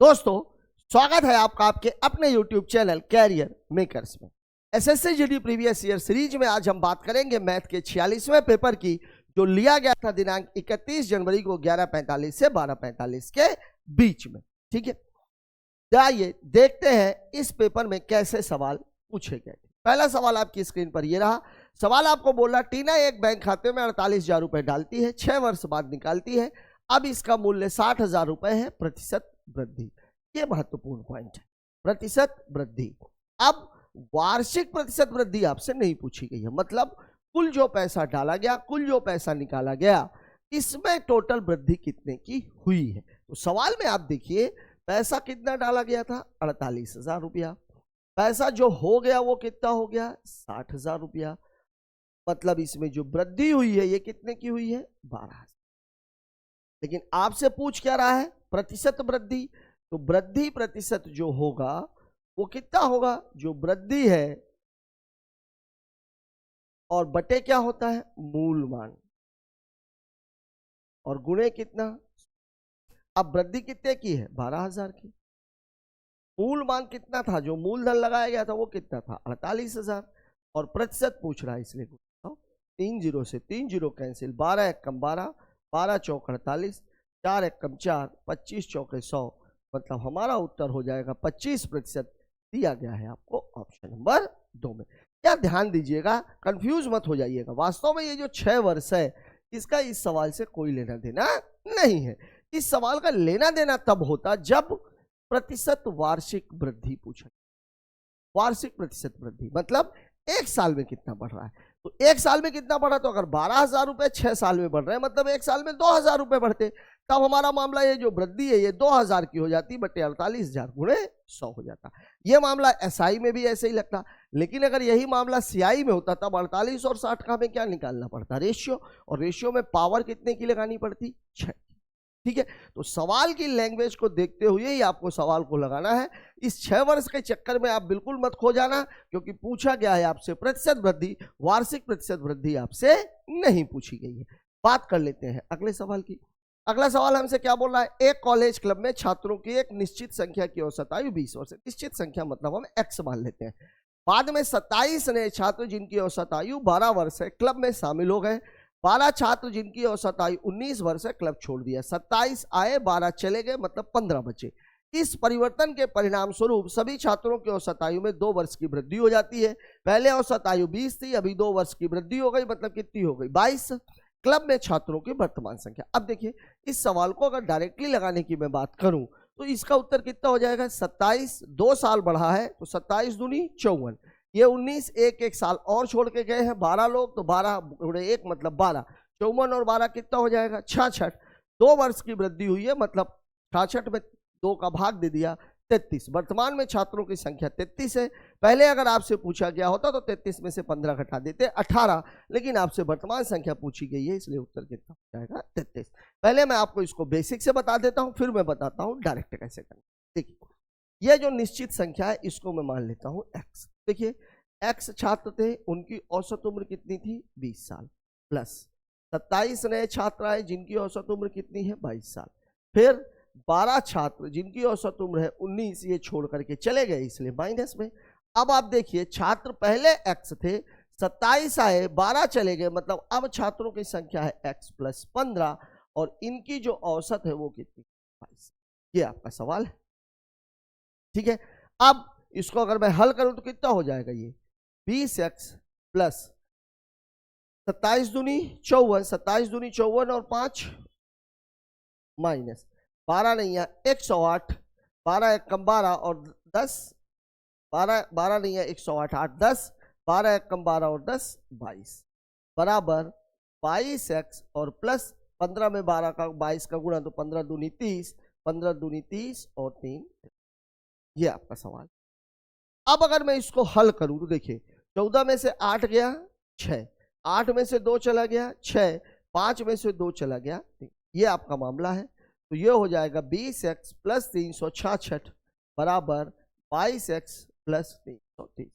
दोस्तों, स्वागत है आपका आपके अपने YouTube चैनल कैरियर मेकर्स में। SSC GD previous year series में आज हम बात करेंगे मैथ के 46वें पेपर की, जो लिया गया था दिनांक 31 जनवरी को 11:45 से 12:45 के बीच में। ठीक है, आइए देखते हैं इस पेपर में कैसे सवाल पूछे गए। पहला सवाल आपकी स्क्रीन पर ये रहा। सवाल आपको बोला, टीना एक बैंक खाते में 48,000 रुपए डालती है, 6 वर्ष बाद निकालती है, अब इसका मूल्य 60,000 रुपए है, प्रतिशत वृद्धि। ये महत्वपूर्ण पॉइंट है, प्रतिशत वृद्धि। अब वार्षिक प्रतिशत वृद्धि आपसे नहीं पूछी गई है, मतलब कुल जो पैसा डाला गया, कुल जो पैसा निकाला गया, इसमें टोटल वृद्धि कितने की हुई है। तो सवाल में आप देखिए, पैसा कितना डाला गया था, 48,000 रुपया। पैसा जो हो गया वो कितना हो गया, 60,000 रुपया। मतलब इसमें जो वृद्धि हुई है ये कितने की हुई है, 12,000। लेकिन आपसे पूछ क्या रहा है, प्रतिशत वृद्धि। तो वृद्धि प्रतिशत जो होगा वो कितना होगा, जो वृद्धि है और बटे क्या होता है, मूल मान, और गुणे कितना। अब वृद्धि कितने की है, 12,000 की। मूल मान कितना था, जो मूलधन लगाया गया था वो कितना था, 48,000। और प्रतिशत पूछ रहा है, इसलिए 3 0 से 3 0 कैंसिल, 12 एकम 12, 12 चौक 48, 4 एकम 4, 25 चौके 100। मतलब हमारा उत्तर हो जाएगा 25% दिया गया है आपको ऑप्शन नंबर 2 में। क्या ध्यान दीजिएगा, कंफ्यूज मत हो जाइएगा। वास्तव में ये जो 6 वर्ष है, इसका इस सवाल से कोई लेना देना नहीं है। इस सवाल का लेना देना तब होता जब प्रतिशत वार्षिक वृद्धि पूछा। वार्षिक प्रतिशत वृद्धि मतलब एक साल में कितना बढ़ रहा है। तो एक साल में कितना बढ़ा, तो अगर 12,000 रुपए 6 साल में बढ़ रहे हैं, मतलब एक साल में 2,000 रुपए बढ़ते, तब हमारा मामला ये जो वृद्धि है ये 2,000 की हो जाती, बटे 48,000 गुणे 100 हो जाता। ये मामला एसआई में भी ऐसे ही लगता। लेकिन अगर यही मामला सीआई में होता, तब 48 और 60 का हमें क्या निकालना पड़ता, रेशियो। और रेशियो में पावर कितने की लगानी पड़ती, 6। ठीक है, तो सवाल की लैंग्वेज को देखते हुए ही आपको सवाल को लगाना है। इस 6 वर्ष के चक्कर में आप बिल्कुल मत खो जाना, क्योंकि पूछा गया है आपसे प्रतिशत वृद्धि, वार्षिक प्रतिशत वृद्धि आपसे नहीं पूछी गई है। बात कर लेते हैं अगले सवाल की। अगला सवाल हमसे क्या बोल रहा है, एक कॉलेज क्लब में छात्रों की एक निश्चित संख्या की औसत आयु 20 वर्ष है। निश्चित संख्या मतलब हम एक्स मान लेते हैं। बाद में 27 नए छात्र जिनकी औसत आयु 12 वर्ष है क्लब में शामिल हो गए। 12 छात्र जिनकी औसत आयु 19 वर्ष है क्लब छोड़ दिया। 27 आए, 12 चले गए, मतलब 15 बचे। इस परिवर्तन के परिणाम स्वरूप सभी छात्रों की औसत आयु में 2 वर्ष की वृद्धि हो जाती है। पहले औसत आयु 20 थी, अभी 2 वर्ष की वृद्धि हो गई, मतलब कितनी हो गई, 22। क्लब में छात्रों की वर्तमान संख्या। अब देखिए, इस सवाल को अगर डायरेक्टली लगाने की मैं बात करूं तो इसका उत्तर कितना हो जाएगा, 27 2 साल बढ़ा है तो 27 दूनी 54। ये 19 एक साल और छोड़ के गए हैं 12 लोग, तो 12 गुणे 1 मतलब 12, 54 और 12 कितना हो जाएगा, 66। 2 वर्ष की वृद्धि हुई है, मतलब 66 में 2 का भाग दे दिया, 33। वर्तमान में छात्रों की संख्या 33 है। पहले अगर आपसे पूछा गया होता तो 33 में से 15 घटा देते 18, लेकिन आपसे वर्तमान संख्या पूछी गई है, इसलिए उत्तर कितना हो जाएगा, 33। पहले मैं आपको इसको बेसिक से बता देता हूं, फिर मैं बताता हूं डायरेक्ट कैसे करना। देखिए, यह जो निश्चित संख्या है इसको मैं मान लेता हूं एक्स। देखिए, एक्स छात्र थे, उनकी औसत उम्र कितनी थी, 20 साल, प्लस 27 नए छात्र आए जिनकी औसत उम्र कितनी है, 22 साल। फिर 12 छात्र जिनकी औसत उम्र है 19, ये छोड़ करके चले गए, इसलिए माइनस में। अब आप देखिए, छात्र पहले एक्स थे, 27 आए, 12 चले गए, मतलब अब छात्रों की संख्या है एक्स प्लस 15, और इनकी जो औसत है वो कितनी, 22। ये आपका सवाल है। ठीक है, अब इसको अगर मैं हल करूं तो कितना हो जाएगा, ये 20x प्लस 27 दूनी 54, 27 दूनी 54 और 5 माइनस 12 नहीं है 108, 12 एकम 12 और 10, 12 नहीं है 108, 8 10, 12 एकम 12 और 10 22, बराबर 22x और प्लस 15 में 12 का 22 का गुणा, तो 15 दूनी 30, 15 दूनी 30 और 3। ये आपका सवाल। अब अगर मैं इसको हल करूं तो देखिए, 14 में से 8 गया 6, 8 में से 2 चला गया 6, 5 में से 2 चला गया, ये आपका मामला है। तो ये हो जाएगा 20x प्लस 366 बराबर 22x प्लस 330।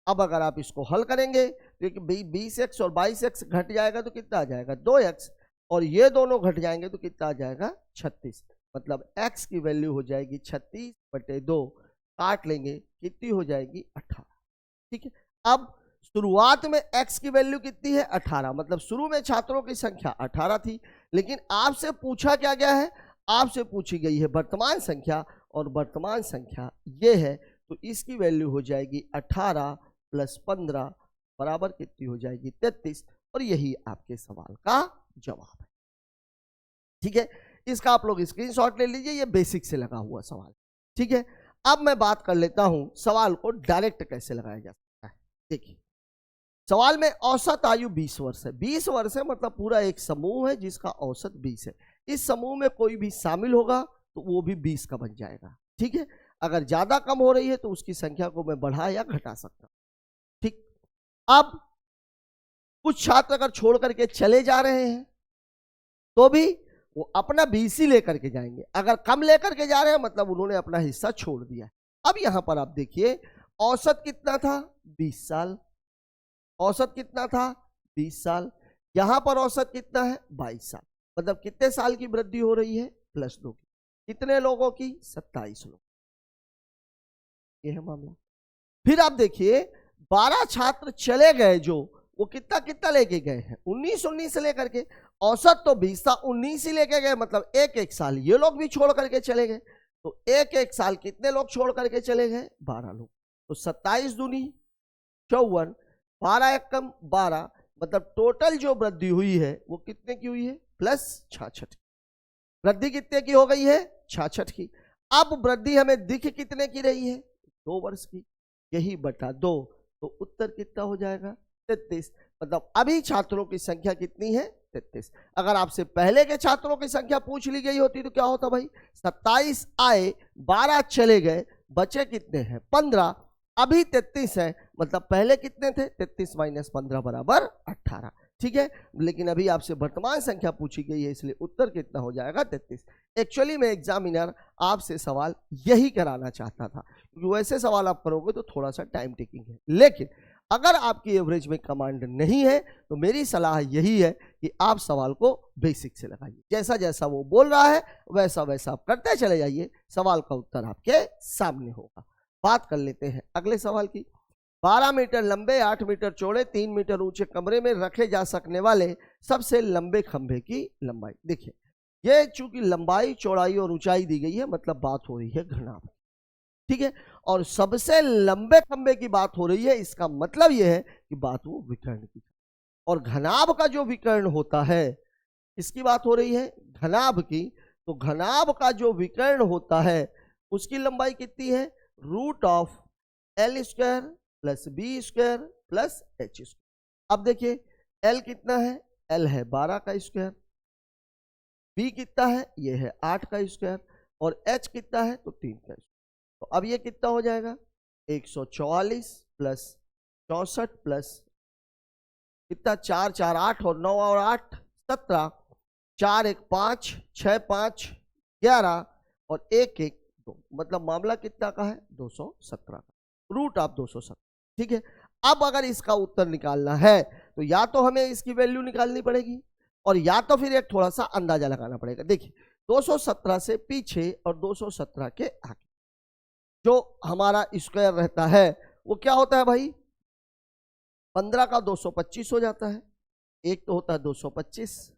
अब अगर आप इसको हल करेंगे तो 20x और 22x घट जाएगा तो कितना आ जाएगा, 2x, और ये दोनों घट जाएंगे तो कितना आ जाएगा, 36। मतलब x की वैल्यू हो जाएगी 36/2, काट लेंगे कितनी हो जाएगी 18। ठीक है, अब शुरुआत में x की वैल्यू कितनी है 18, मतलब शुरू में छात्रों की संख्या 18 थी, लेकिन आपसे पूछा क्या गया है, आपसे पूछी गई है वर्तमान संख्या, और वर्तमान संख्या ये है, तो इसकी वैल्यू हो जाएगी 18 + 15 बराबर कितनी हो जाएगी 33, और यही आपके सवाल का जवाब है। ठीक है, इसका आप लोग स्क्रीनशॉट ले लीजिए, ये बेसिक से लगा हुआ सवाल। ठीक है, अब मैं बात कर लेता हूं सवाल को डायरेक्ट कैसे लगाया जा सकता है। देखिए, सवाल में औसत आयु 20 वर्ष है। 20 वर्ष है मतलब पूरा एक समूह है जिसका औसत 20 है। इस समूह में कोई भी शामिल होगा तो वो भी 20 का बन जाएगा। ठीक है, अगर ज्यादा कम हो रही है तो उसकी संख्या को मैं बढ़ा या घटा सकता हूं। ठीक, अब कुछ छात्र अगर छोड़ करके चले जा रहे हैं तो भी वो अपना 20 ही लेकर के जाएंगे। अगर कम लेकर के जा रहे हैं मतलब उन्होंने अपना हिस्सा छोड़ दिया। अब यहां पर आप देखिए, औसत कितना था 20 साल, औसत कितना था 20 साल, यहां पर औसत कितना है 22 साल, मतलब कितने साल की वृद्धि हो रही है +2 की। कितने लोगों की 27 लोग, ये है मामला। फिर आप देखिए 12 छात्र चले गए, जो वो कितना कितना लेके गए हैं 19 से लेकर के, औसत तो 20 था, 19 ही लेके गए, मतलब एक साल ये लोग भी छोड़ करके चले गए, तो एक साल कितने लोग छोड़ करके चले गए 12 लोग, तो 27 दूनी 54, 12 एकम 12, मतलब टोटल जो वृद्धि हुई है वो कितने की हुई है +66। वृद्धि कितने की हो गई है 66 की। अब वृद्धि हमें दिख कितने की रही है 2 वर्ष की, यही बटा 2, तो उत्तर कितना हो जाएगा 33, मतलब अभी छात्रों की संख्या कितनी है 33। अगर आपसे पहले के छात्रों की संख्या पूछ ली गई होती तो क्या होता भाई, 27 आए 12 चले गए, बचे कितने हैं 15, अभी 33 है, मतलब पहले कितने थे 33 - 15 बराबर 18। ठीक है, लेकिन अभी आपसे वर्तमान संख्या पूछी गई है इसलिए उत्तर कितना हो जाएगा 33। एक्चुअली में एग्जामिनर आपसे सवाल यही कराना चाहता था, क्योंकि वैसे सवाल आप करोगे तो थोड़ा सा टाइम टेकिंग है, लेकिन अगर आपकी एवरेज में कमांड नहीं है तो मेरी सलाह यही है कि आप सवाल को बेसिक से लगाइए, जैसा जैसा वो बोल रहा है वैसा वैसा आप करते चले जाइए, सवाल का उत्तर आपके सामने होगा। बात कर लेते हैं अगले सवाल की। 12 मीटर लंबे 8 मीटर चौड़े 3 मीटर ऊंचे कमरे में रखे जा सकने वाले सबसे लंबे खंभे की लंबाई। देखिए, ये चूंकि लंबाई चौड़ाई और ऊंचाई दी गई है, मतलब बात हो रही है घनाभ। ठीक है, और सबसे लंबे खंभे की बात हो रही है, इसका मतलब यह है कि बात वो विकर्ण की, और घनाभ का जो विकर्ण होता है, इसकी बात हो रही है घनाभ की, तो घनाभ का जो विकर्ण होता है उसकी लंबाई कितनी है √L² + B² + H²। अब देखिए L कितना है, L है 12 का स्क्वायर, B कितना है, ये है 8 का स्क्वायर, और H कितना है तो 3 का स्क्वायर। तो अब ये कितना हो जाएगा 144 + 64 प्लस कितना 4 4 8 और 9 और 8 17, 4 1 5 6 5 11 और 1 1 2, मतलब मामला कितना का है 217 का, √217। ठीक है, अब अगर इसका उत्तर निकालना है तो या तो हमें इसकी वैल्यू निकालनी पड़ेगी और या तो फिर एक थोड़ा सा अंदाजा लगाना पड़ेगा। देखिए 217 से पीछे और 217 के आगे जो हमारा स्क्वायर रहता है वो क्या होता है भाई, 15 का 225 हो जाता है, एक तो होता है 225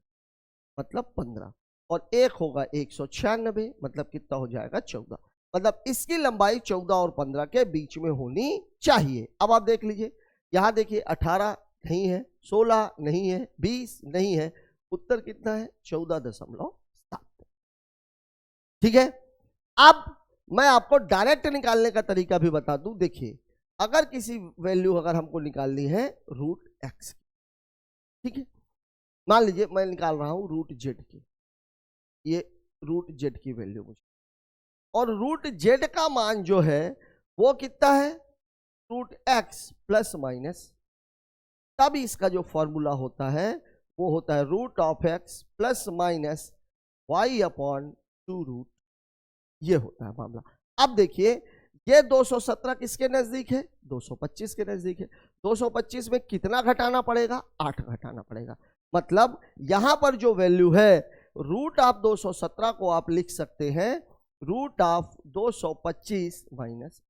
मतलब 15, और एक होगा 196 मतलब कितना हो जाएगा 14, मतलब इसकी लंबाई 14 और 15 के बीच में होनी चाहिए। अब आप देख लीजिए, यहां देखिए 18 नहीं है, 16 नहीं है, 20 नहीं है, उत्तर कितना है 14.7। ठीक है, अब मैं आपको डायरेक्ट निकालने का तरीका भी बता दूं। देखिए, अगर किसी वैल्यू अगर हमको निकालनी है √x, ठीक है, मान लीजिए मैं निकाल रहा हूं √z की, ये √z की वैल्यू मुझे, और √z का मान जो है वो कितना है √x +- तब इसका जो फॉर्मूला होता है वो होता है √x + y/2√, ये होता है मामला। अब देखिए ये 217 किसके नजदीक है 225 के नजदीक है, 225 में कितना घटाना पड़ेगा 8 घटाना पड़ेगा, मतलब यहां पर जो वैल्यू है रूट ऑफ 217 को आप लिख सकते हैं रूट ऑफ 225 माइनस,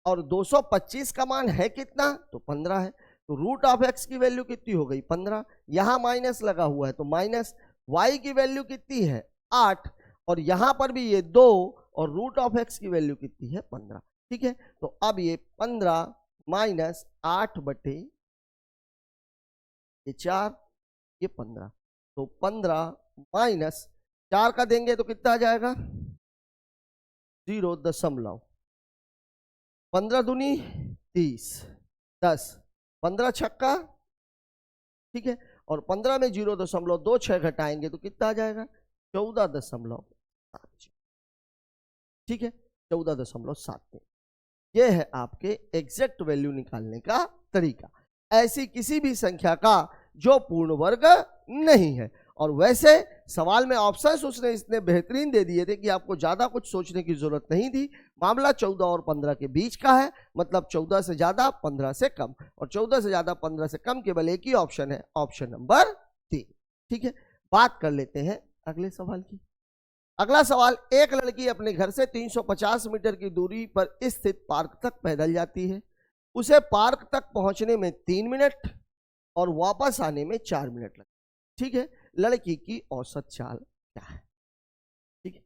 और 225 का मान है कितना, तो 15 है, तो रूट ऑफ एक्स की वैल्यू कितनी हो गई 15, यहां माइनस लगा हुआ है तो माइनस, वाई की वैल्यू कितनी है 8, और यहां पर भी ये 2, और रूट ऑफ एक्स की वैल्यू कितनी है 15। ठीक है, तो अब ये 15 माइनस 8 बटे ये 4, ये 15, तो 15 माइनस 4 का देंगे तो कितना आ जाएगा 0.15, 15 दूनी 30, 10, 15 छक्का, ठीक है, और 15 में 0.26 घटाएंगे तो कितना आ जाएगा 14.7, ठीक है, 14.7। ये है आपके एग्जैक्ट वैल्यू निकालने का तरीका, ऐसी किसी भी संख्या का जो पूर्ण वर्ग नहीं है। और वैसे सवाल में ऑप्शंस उसने इतने बेहतरीन दे दिए थे कि आपको ज्यादा कुछ सोचने की जरूरत नहीं थी। मामला 14 और 15 के बीच का है, मतलब 14 से ज्यादा 15 से कम, और 14 से ज्यादा 15 से कम केवल एक ही ऑप्शन है, ऑप्शन नंबर 3। ठीक है, बात कर लेते हैं अगले सवाल की। अगला सवाल, एक लड़की अपने घर से 350 मीटर की दूरी पर स्थित पार्क तक पैदल जाती है, उसे पार्क तक पहुंचने में 3 मिनट और वापस आने में 4 मिनट लगते। ठीक है, लड़की की औसत चाल क्या है। ठीक है,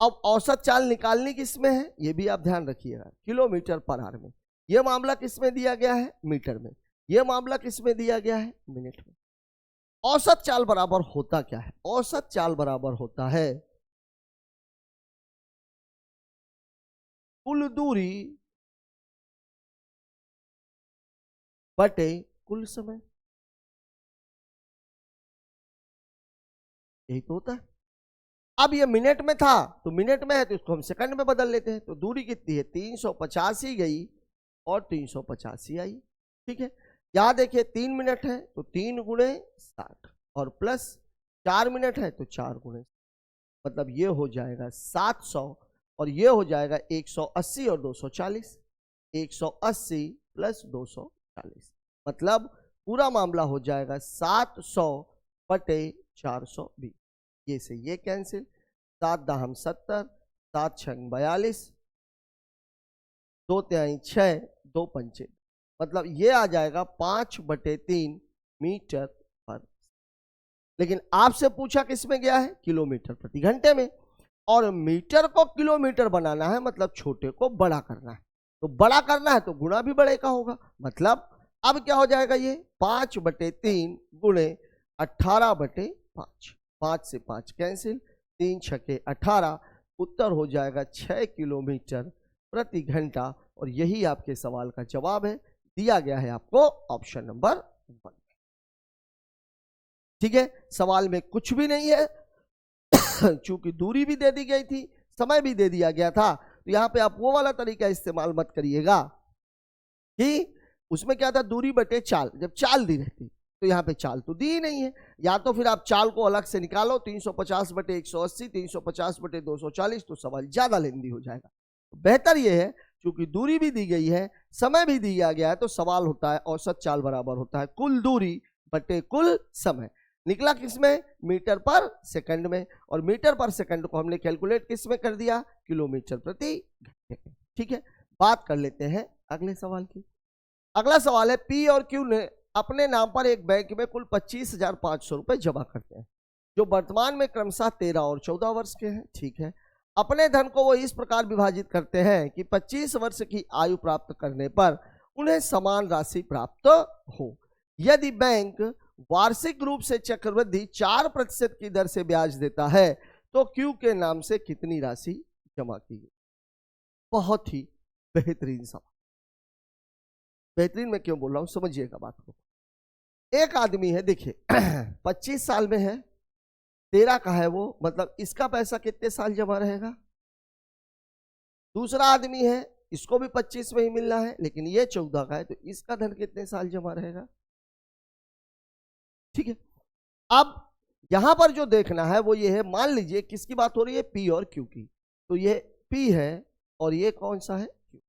अब औसत चाल निकालनी किसमें है ये भी आप ध्यान रखिएगा, किलोमीटर पर आवर में। यह मामला किसमें दिया गया है, मीटर में। यह मामला किसमें दिया गया है, मिनट में। औसत चाल बराबर होता क्या है, औसत चाल बराबर होता है कुल दूरी बटे कुल समय, यही तो होता है। अब ये मिनट में था तो मिनट में है तो इसको हम सेकंड में बदल लेते हैं, तो दूरी कितनी है 385 गई और 385 आई। ठीक है, यहां देखिए 3 मिनट है तो 3 गुणे 60 और प्लस 4 मिनट है तो 4 गुणे, मतलब ये हो जाएगा 700 और ये हो जाएगा 180 और 240, 180 प्लस 240, मतलब पूरा मामला हो जाएगा 700 बटे 420। ये से ये कैंसिल, 7 दाहम 70, 7 छंग 42, 2 तिहाई 6, 2 पंचे, मतलब ये आ जाएगा 5/3 मीटर पर। लेकिन आपसे पूछा किसमें गया है, किलोमीटर प्रति घंटे में, और मीटर को किलोमीटर बनाना है मतलब छोटे को बड़ा करना है, तो बड़ा करना है तो गुणा भी बड़े का होगा, मतलब अब क्या हो जाएगा ये 5/3 गुणे 18/5, 5 से 5 कैंसिल, 3 छके 18, उत्तर हो जाएगा 6 किलोमीटर प्रति घंटा। और यही आपके सवाल का जवाब है, दिया गया है आपको ऑप्शन नंबर 1। ठीक है, सवाल में कुछ भी नहीं है चूंकि दूरी भी दे दी गई थी, समय भी दे दिया गया था, तो यहां पे आप वो वाला तरीका इस्तेमाल मत करिएगा कि उसमें क्या था दूरी बटे चाल, जब चाल दी रहती तो यहाँ पे चाल तो दी ही नहीं है, या तो फिर आप चाल को अलग से निकालो 350/180, 350/240, तो सवाल ज्यादा लेंदी हो जाएगा। बेहतर यह है क्योंकि दूरी भी दी गई है, समय भी दिया गया है, तो सवाल होता है औसत चाल बराबर होता है कुल दूरी बटे कुल समय। निकला किसमें, मीटर पर सेकंड में, और मीटर पर सेकंड को हमने कैलकुलेट किसमें कर दिया, किलोमीटर प्रति घंटे। ठीक है, बात कर लेते हैं अगले सवाल की। अगला सवाल है, पी और क्यू ने अपने नाम पर एक बैंक में कुल 25,500 रुपए जमा करते हैं, जो वर्तमान में क्रमशः 13 और 14 वर्ष के हैं। ठीक है, अपने धन को वो इस प्रकार विभाजित करते हैं कि 25 वर्ष की आयु प्राप्त करने पर उन्हें समान राशि प्राप्त हो। यदि बैंक वार्षिक रूप से चक्रवृद्धि 4% की दर से ब्याज देता है तो क्यू के नाम से कितनी राशि जमा की गई। बहुत ही बेहतरीन सवाल, बेहतरीन मैं क्यों बोल रहा हूं समझिएगा बात को। एक आदमी है देखिए 25 साल में है, 13 का है वो, मतलब इसका पैसा कितने साल जमा रहेगा। दूसरा आदमी है, इसको भी 25 में ही मिलना है, लेकिन ये 14 का है, तो इसका धन कितने साल जमा रहेगा। ठीक है, अब यहां पर जो देखना है वो ये है, मान लीजिए किसकी बात हो रही है, पी और क्यू की, तो ये पी है और ये कौन सा है, क्यू।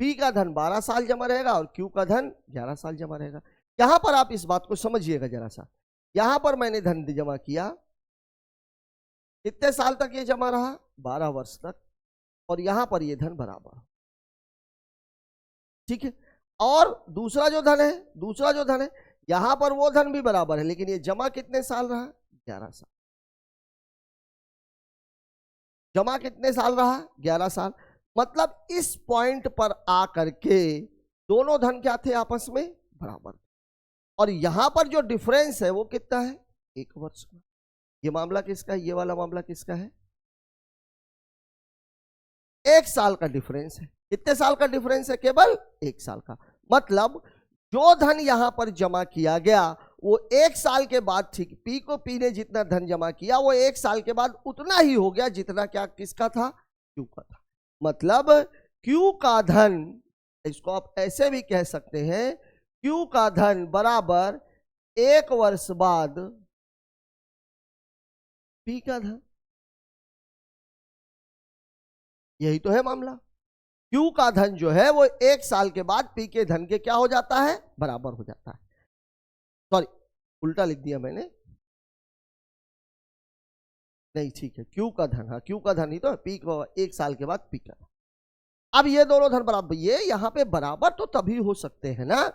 पी का धन 12 साल जमा रहेगा और क्यू का धन 11 साल जमा रहेगा। यहां पर आप इस बात को समझिएगा जरा सा, यहां पर मैंने धन जमा किया कितने साल तक ये जमा रहा? 12 वर्ष तक। और यहां पर ये धन बराबर, ठीक है। और दूसरा जो धन है, यहां पर वो धन भी बराबर है, लेकिन ये जमा कितने साल रहा? 11 साल। जमा कितने साल रहा? 11 साल। मतलब इस पॉइंट पर आकर के दोनों धन क्या थे? आपस में बराबर। और यहां पर जो डिफरेंस है वो कितना है? 1 वर्ष का। ये मामला किसका है? ये वाला मामला किसका है? 1 साल का डिफरेंस है। कितने साल का डिफरेंस है? केवल 1 साल का। मतलब जो धन यहां पर जमा किया गया वो 1 साल के बाद, ठीक, पी को पी ने जितना धन जमा किया वो 1 साल के बाद उतना ही हो गया जितना क्या किसका था? क्यू का था। मतलब क्यू का धन, इसको आप ऐसे भी कह सकते हैं, क्यू का धन बराबर 1 वर्ष बाद पी का धन। यही तो है मामला। क्यू का धन जो है वो 1 साल के बाद पी के धन के क्या हो जाता है? बराबर हो जाता है। सॉरी, उल्टा लिख दिया मैंने, नहीं ठीक है, क्यू का धन, हाँ क्यू का धन ही तो है, पी को 1 साल के बाद पी का धन। अब ये दोनों धन बराबर, ये यहां पे बराबर तो तभी हो सकते हैं ना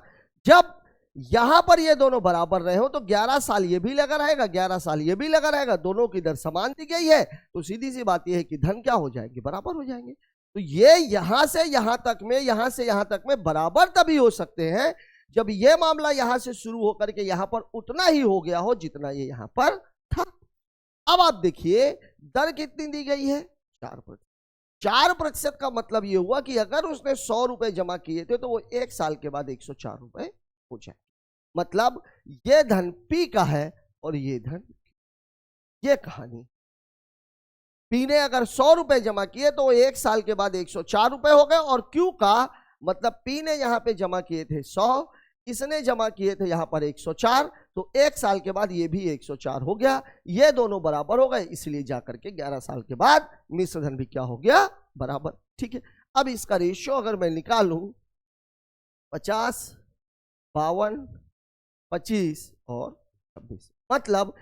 जब यहां पर ये दोनों बराबर रहे हो, तो 11 साल ये भी लगा रहेगा, 11 साल ये भी लगा रहेगा, दोनों की दर समान दी गई है, तो सीधी सी बात ये है कि धन क्या हो जाएंगे? बराबर हो जाएंगे। तो ये यहां से यहां तक में, यहां से यहां तक में बराबर तभी हो सकते हैं जब ये मामला यहां से शुरू होकर के यहां पर उतना ही हो गया हो जितना ये यहां पर था। अब आप देखिए दर कितनी दी गई है? 4%। 4% का मतलब ये हुआ कि अगर उसने 100 रुपए जमा किए थे तो वो 1 साल के बाद 104 रुपए हो जाए। मतलब ये धन पी का है और ये धन, ये कहानी। पी ने अगर 100 रुपए जमा किए तो वो 1 साल के बाद 104 रुपए हो गए, और क्यू का मतलब पी ने यहां पे जमा किए थे 100, इसने जमा किए थे यहां पर 104, तो 1 साल के बाद ये भी 104 हो गया, ये दोनों बराबर हो गए, इसलिए जाकर के 11 साल के बाद मिश्र धन भी क्या हो गया? बराबर। ठीक है। अब इसका रेशियो अगर मैं निकालूं 50, 52, 25 और 26, मतलब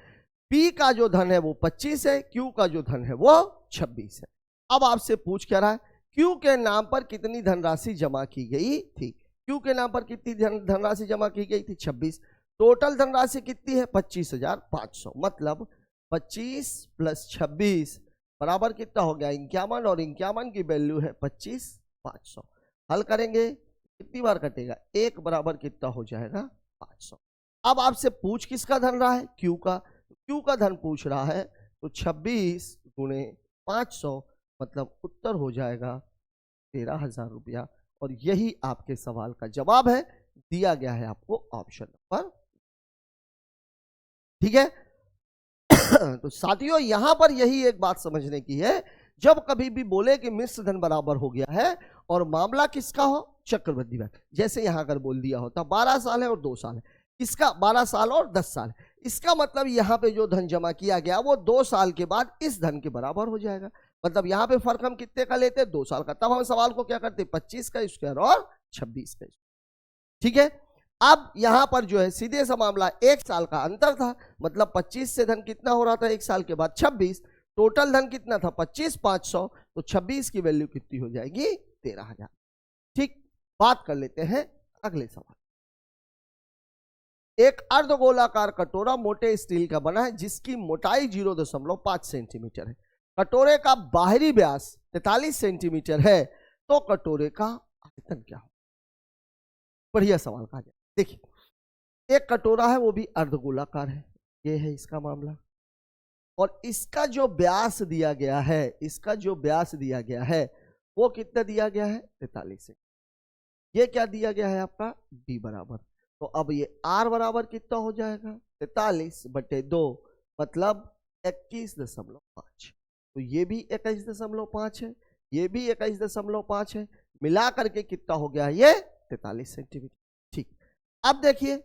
पी का जो धन है वो 25 है, क्यू का जो धन है वो 26 है। अब आपसे पूछ क्या रहा है? क्यू के नाम पर कितनी धनराशि जमा की गई थी? क्यू के नाम पर कितनी धनराशि जमा की गई थी? 26। टोटल धनराशि कितनी है? 25,500। मतलब 25 प्लस 26 बराबर कितना हो गया? 51, और 51 की वैल्यू है 25,500। हल करेंगे कितनी बार कटेगा? 1 बराबर कितना हो जाएगा? 500। अब आपसे पूछ किसका धन रहा है? क्यू का। क्यू का धन पूछ रहा है, तो 26 गुणे 500 मतलब उत्तर हो जाएगा 13,000 रुपया। और यही आपके सवाल का जवाब है, दिया गया है आपको ऑप्शन नंबर। ठीक है। तो साथियों यहां पर यही एक बात समझने की है, जब कभी भी बोले कि मिश्र धन बराबर हो गया है और मामला किसका हो? चक्रवृद्धि ब्याज। जैसे यहां अगर बोल दिया होता 12 साल है और 2 साल है, इसका 12 साल और 10 साल है, इसका मतलब यहां पे जो धन जमा किया गया वो 2 साल के बाद इस धन के बराबर हो जाएगा। मतलब यहां पे फर्क हम कितने का लेते हैं? 2 साल का। तब हम सवाल को क्या करते? 25 का स्क्वायर और 26 का स्क्वायर। ठीक है। अब यहां पर जो है सीधे सा मामला 1 साल का अंतर था, मतलब 25 से धन कितना हो रहा था 1 साल के बाद? 26। टोटल धन कितना था? 25,500। तो 26 की वैल्यू कितनी हो जाएगी? 13,000। ठीक। बात कर लेते हैं अगले सवाल। एक अर्धगोलाकार कटोरा मोटे स्टील का बना है जिसकी मोटाई 0.5 सेंटीमीटर है। कटोरे का बाहरी व्यास 43 सेंटीमीटर है, तो कटोरे का आयतन क्या हो? बढ़िया सवाल कहा जाए। देखिए एक कटोरा है, वो भी अर्धगोलाकार है, ये है इसका मामला, और इसका जो व्यास दिया गया है, इसका जो व्यास दिया गया है वो कितना दिया गया है? 43 से। ये क्या दिया गया है आपका? d बराबर। तो अब ये r बराबर कितना हो जाएगा? 43/2 मतलब 21.5। तो ये भी 21.5 है, ये भी 21.5 है, मिला करके कितना हो गया? ये 43 सेंटीमीटर। ठीक। अब देखिए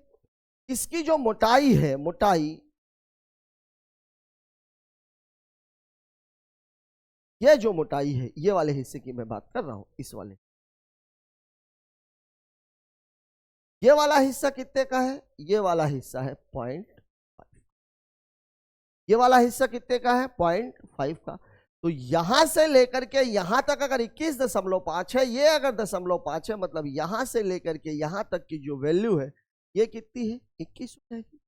इसकी जो मोटाई है, मोटाई, ये जो मोटाई है, ये वाले हिस्से की मैं बात कर रहा हूं, इस वाले, ये वाला हिस्सा कितने का है? ये वाला हिस्सा है 0.5। ये वाला हिस्सा कितने का है? 0.5 का। तो यहां से लेकर के यहां तक अगर 21.5 है, ये अगर 0.5 है, मतलब यहां से लेकर के यहां तक की जो वैल्यू है ये कितनी है? 21 हो जाएगी।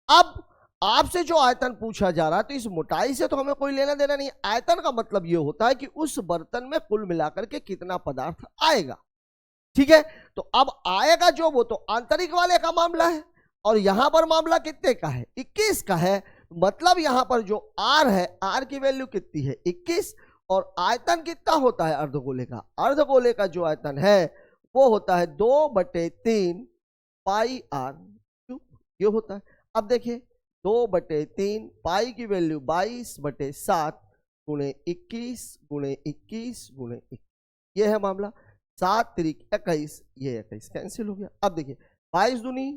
अब आपसे जो आयतन पूछा जा रहा है, तो इस मोटाई से तो हमें कोई लेना देना नहीं। आयतन का मतलब ये होता है कि उस बर्तन में कुल मिलाकर के कितना पदार्थ आएगा। ठीक है, तो अब आएगा जो, वो तो आंतरिक वाले का मामला है, और यहां पर मामला कितने का है? 21 का है। मतलब यहां पर जो R है, R की वैल्यू कितनी है? 21। और आयतन कितना होता है अर्धगोले का? अर्धगोले का जो आयतन है वो होता है 2/3 पाई R क्यूब, ये होता है। अब देखिए 2/3 पाई की वैल्यू 22/7 गुणे 21 गुणे 21 गुणे 21, ये है मामला। 7 त्रिक 21, ये 21 कैंसिल हो गया। अब देखिए 22 दूनी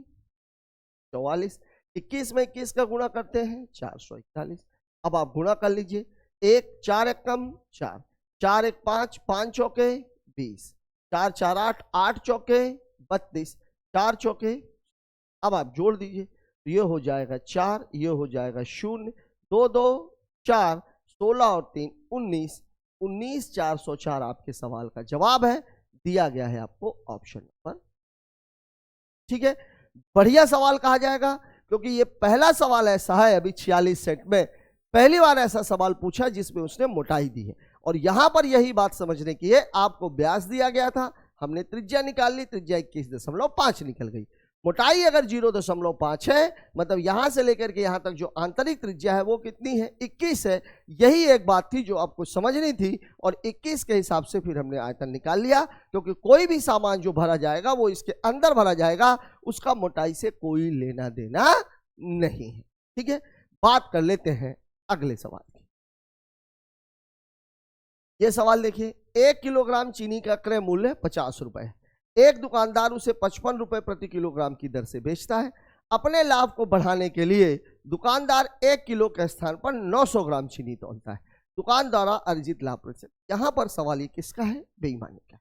44, 21 में 21 का गुणा करते हैं 441। अब आप गुणा कर लीजिए, 1 4 1 कम 4, 4 1 5, 5 चौके 20, 4 4 8, 8 चौके 32, 4 चौके। अब आप जोड़ दीजिए, तो ये हो जाएगा 4, ये हो जाएगा 0, 2 2 4, 16 और 3 19, 19,404 आपके सवाल का जवाब है, दिया गया है आपको ऑप्शन नंबर। ठीक है, बढ़िया सवाल कहा जाएगा, क्योंकि ये पहला सवाल ऐसा है अभी 46 सेट में पहली बार ऐसा सवाल पूछा जिसमें उसने मोटाई दी है। और यहां पर यही बात समझने की है, आपको व्यास दिया गया था, हमने त्रिज्या निकाल ली, त्रिज्या 21.5 निकल गई। मोटाई अगर 0.5 है, मतलब यहां से लेकर के यहां तक जो आंतरिक त्रिज्या है वो कितनी है? 21 है। यही एक बात थी जो आपको समझनी थी, और 21 के हिसाब से फिर हमने आयतन निकाल लिया, क्योंकि कोई भी सामान जो भरा जाएगा वो इसके अंदर भरा जाएगा, उसका मोटाई से कोई लेना देना नहीं है। ठीक है, बात कर लेते हैं अगले सवाल की। ये सवाल देखिए, 1 किलोग्राम चीनी का क्रय मूल्य 50 रुपए है। एक दुकानदार उसे 55 रुपए प्रति किलोग्राम की दर से बेचता है। अपने लाभ को बढ़ाने के लिए दुकानदार 1 किलो के स्थान पर 900 ग्राम चीनी तौलता है। दुकान द्वारा अर्जित लाभ प्रतिशत। यहां पर सवाल ये किसका है? बेईमानी का।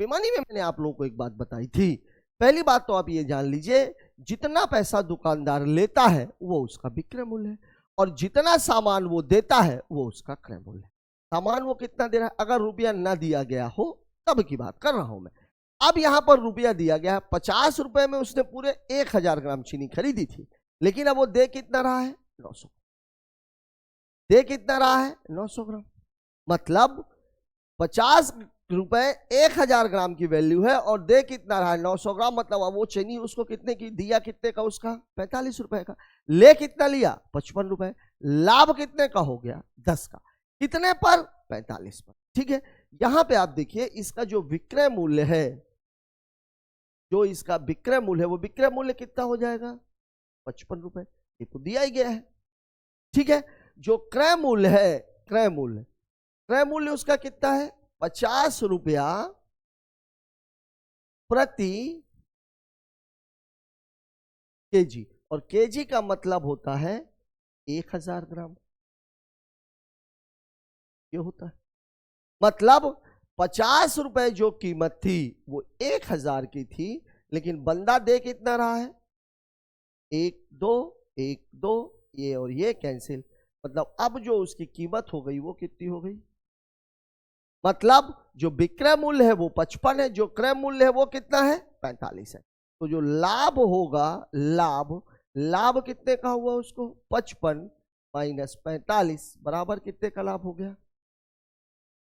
बेईमानी में मैंने आप लोगों को एक बात बताई थी। पहली बात तो आप ये जान लीजिए, जितना पैसा दुकानदार लेता है वो उसका विक्रय मूल्य है, और जितना सामान वो देता है वो उसका क्रय मूल्य है। सामान वो कितना दे रहा है? अगर रुपया ना दिया गया हो तब की बात कर रहा हूं मैं। अब यहां पर रुपया दिया गया है, 50 रुपए में उसने पूरे 1000 ग्राम चीनी खरीदी थी, लेकिन अब वो दे कितना रहा है? 900। दे कितना रहा है? 900 ग्राम। मतलब 50 रुपए 1000 ग्राम की वैल्यू है, और दे कितना रहा है? 900 ग्राम। मतलब अब वो चीनी उसको कितने की दिया? कितने का? उसका 45 रुपए का। ले कितना लिया? 55 रुपए। लाभ कितने का हो गया? 10 का। कितने पर? 45 पर। ठीक है, यहां पे आप देखिए, इसका जो विक्रय मूल्य है, जो इसका विक्रय मूल्य है, वो विक्रय मूल्य कितना हो जाएगा? 55 रुपए। ये तो दिया ही गया है। ठीक है, जो क्रय मूल्य है, क्रय मूल्य उसका कितना है? 50 रुपया प्रति केजी, और केजी का मतलब होता है 1000 ग्राम, ये होता है। मतलब 50 रुपए जो कीमत थी वो 1000 की थी, लेकिन बंदा दे कितना रहा है? 1 2 1 2, ये और ये कैंसिल। मतलब अब जो उसकी कीमत हो गई वो कितनी हो गई? मतलब जो विक्रय मूल्य है वो 55 है, जो क्रय मूल्य है वो कितना है? 45 है। तो जो लाभ होगा, लाभ कितने का हुआ? उसको 55 माइनस 45 बराबर कितने का लाभ हो गया?